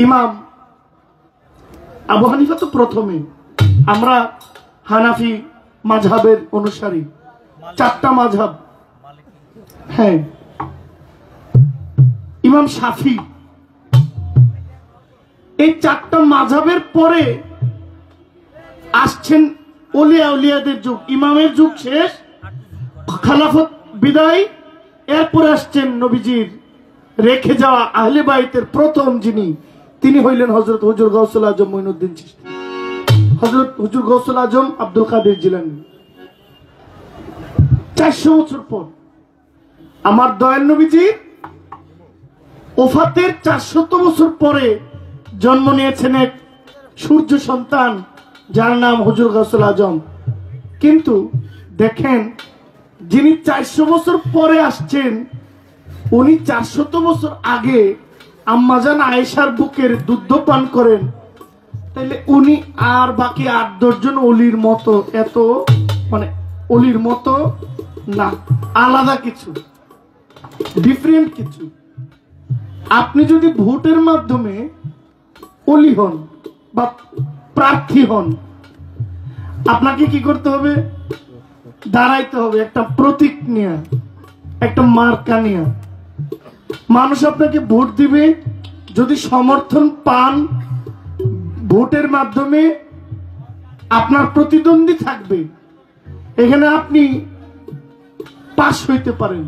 ইমাম আবু হানিফা। তো প্রথমে আমরা হানাফি মাযহাবের অনুসারী, 4টা মাযহাব। হ্যাঁ, ইমাম শাফি। এই 4টা মাযহাবের পরে আসছেন ওলিয়া উলিয়াদের যুগ। ইমামের যুগ শেষ, খেলাফত বিদায়, এরপরে আসছেন নবীজির রেখে যাওয়া আহলে বাইতের প্রথম যিনি, তিনি হইলেন হযরত হুজুর গাউসুল আজম মঈনুদ্দিন চিশতি, হযরত হুজুর গাউসুল আজম আব্দুল কাদের জিলানী। 400 বছর পর আমার দয়াল নবীজি ওফাতের 400 বছর পরে জন্ম নিয়েছেন এক সূর্য সন্তান, যার নাম হুজুর গাউসুল আজম। কিন্তু দেখেন, যিনি 400 বছর পরে আসছেন, উনি 400 বছর আগে আম্মাজান আয়েশার বুকের দুধ পান করেন। তাইলে উনি আর বাকি 8-10 জন অলির মতো, এত মানে অলির মতো না, আলাদা কিছু, ডিফারেন্ট কিছু। আপনি যদি ভোটের মাধ্যমে অলি হন বা প্রার্থী হন, আপনাকে কি করতে হবে? দাঁড়াইতে হবে একটা প্রতীক নিয়ে, একটা মার্কা নিয়ে। মানুষ আপনাকে ভোট দিবে, যদি সমর্থন পান ভোটের মাধ্যমে আপনার প্রতিদ্বন্দ্বী থাকবে, এখানে আপনি পাস হইতে পারেন,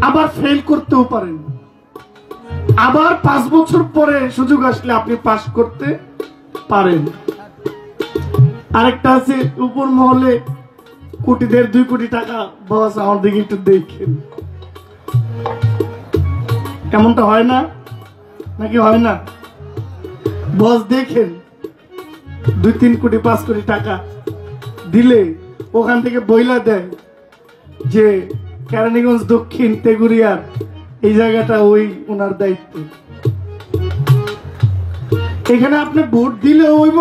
আবার ফেল করতেও পারেন, আবার 5 বছর পরে সুযোগ আসলে আপনি পাস করতে পারেন। আরেকটা আছে উপর মহলে কোটি 1.5-2 কোটি টাকা, বস আমার দিকে একটু দেখেন। এমনটা হয় না নাকি? হয় না? বস দেখেন 2-3 কোটি 5 কোটি টাকা দিলে ওখান থেকে বইলা দেয় যে কেরানীগঞ্জ দক্ষিণ তেগুরিয়ার এই জায়গাটা ওই ওনার দায়িত্ব। এখানে আপনি ভোট দিলে হইব,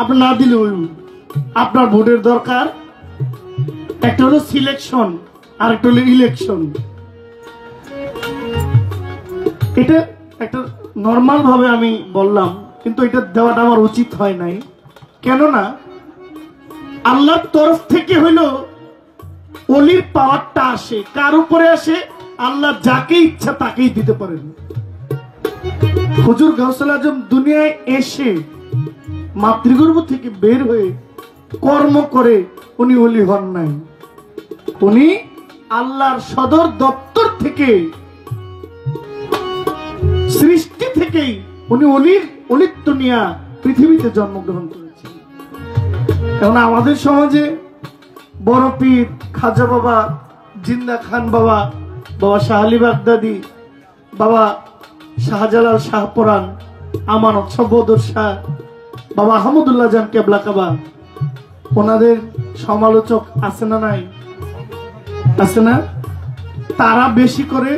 আপনি না দিলে হইব। আপনার ভোটের দরকার, একটা হলো সিলেকশন আর একটা হলো ইলেকশন। এটা একটা নর্মাল ভাবে আমি বললাম, কিন্তু এটা দেওয়াটা আমার উচিত হয় নাই। কেননা আল্লাহর তরফ থেকে হইলো অলির পাওয়ারটা আসে, কার উপরে আসে? আল্লাহ যাকে ইচ্ছা তাকেই দিতে পারেন। হুজুর গাউসুল আজম দুনিয়ায় এসে মাতৃগর্ভ থেকে বের হয়ে কর্ম করে উনি অলি হন নাই। উনি আল্লাহর সদর দপ্তর থেকে, সৃষ্টি থেকেই উনি অলিত্ব নিয়ে পৃথিবীতে জন্মগ্রহণ করেছেন। এখন আমাদের সমাজে বড় পীর খাজা বাবা, জিন্দা খান বাবা, বাবা শাহ আলী বাগদাদি, বাবা শাহজালাল শাহপরান, আমানত সবদর শাহ, বাবা আহমদুল্লাহ জান কেবলা কাবা, ওনাদের সমালোচক আছে না? নাই? আছে না? তারা বেশি করে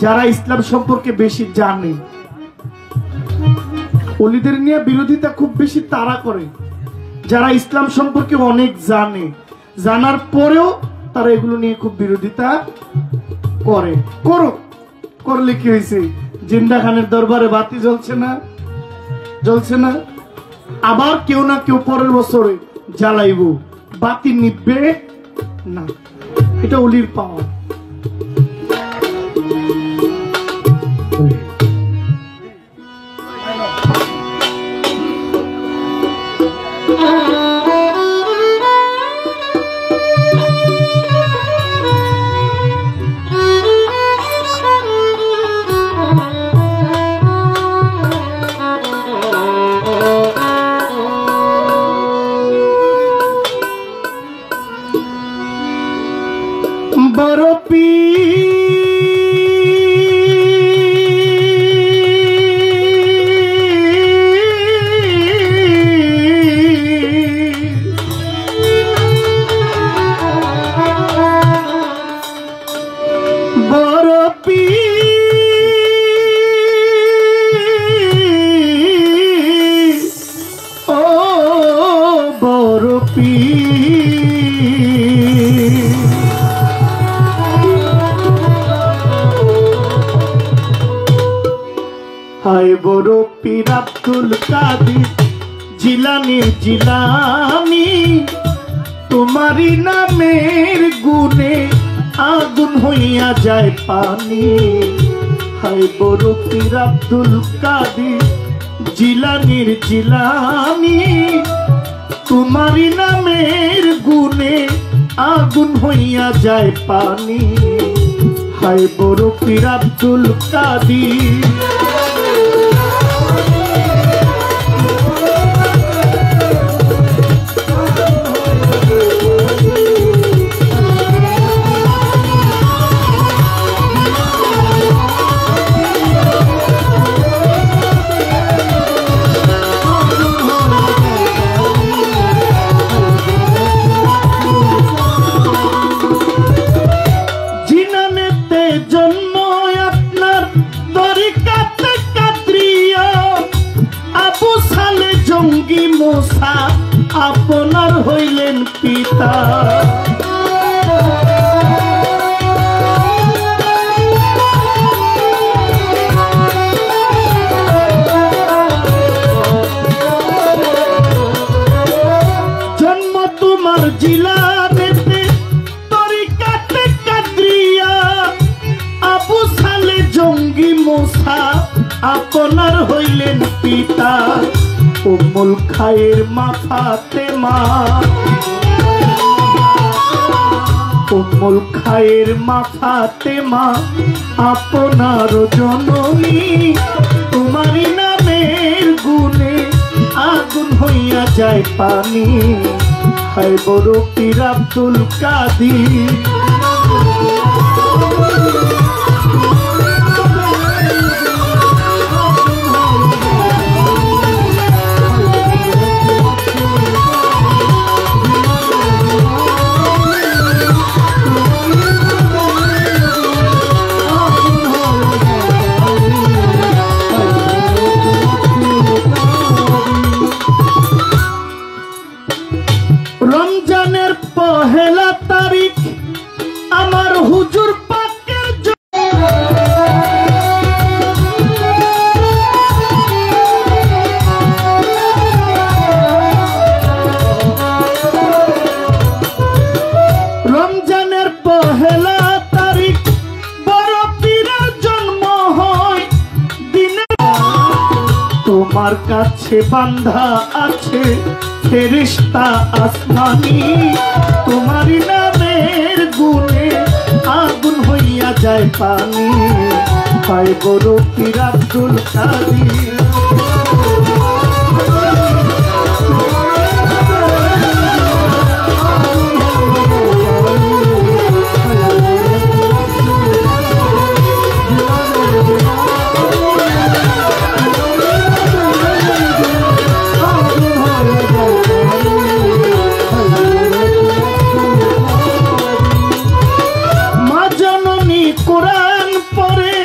যারা ইসলাম সম্পর্কে বেশি জানে, ওলিদের নিয়ে বিরোধিতা খুব বেশি তারা করে যারা ইসলাম সম্পর্কে অনেক জানে, জানার পরেও তারা এগুলো নিয়ে খুব বিরোধিতা করে। করলে কি হয়েছে? জিন্দা খানের দরবারে বাতি জ্বলছে না? জ্বলছে না? আবার কেউ না কেউ পরের বছরে জ্বালাইব, বাতি নিবে না। এটা অলির পাওয়া। বড় হায় বড় পীর আব্দুল কাদির জিলানি জিলানি, তোমারি নামের গুণে আগুন হইয়া যায় পানি। হায় বড় পীর আব্দুল কাদির জিলানির জিলানি, তোমারি নামের গুণে আগুন হইয়া যায় পানি। হায় বড় পীর আব্দুল কাদির। আপনার হইলেন পিতা, জন্ম জিলানেতে তরিকাতে কাদরিয়া আবু সালে জঙ্গি মোসা আপনার হইলেন পিতা উম্মুল খায়ের মা ফাতেমা উম্মুল খায়ের মা ফাতেমা আপনার জননী তোমারই নামের গুণে আগুন হইয়া যায় পানি হায় বড় পীর আব্দুল কাদির রমজানের পহেলা তারিখ আমার হুজুর পাকের রমজানের পহেলা তারিখ বড় পীরের জন্ম হয় দিনে তোমার কাছে বান্ধা আছে ফেরেশতা আসমানি তোমারই নামের গুণে আগুন হইয়া যায় পানি হায় বড় পীর আব্দুল কাদির কোরআন পড়ে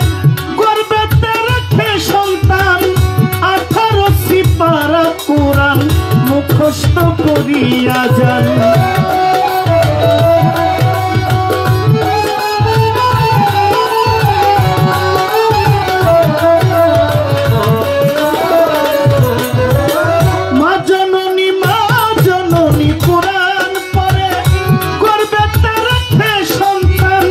গর্বেতে রেখে সন্তান 18 সিপারা কোরআন মুখস্থ করিয়া যান মা জননী কোরআন পড়ে গর্বেতে রেখে সন্তান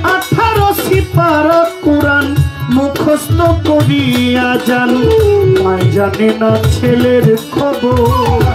18 সিপারা কোরআন মুখস্থ করিয়া যান মায় জানে না ছেলের খবর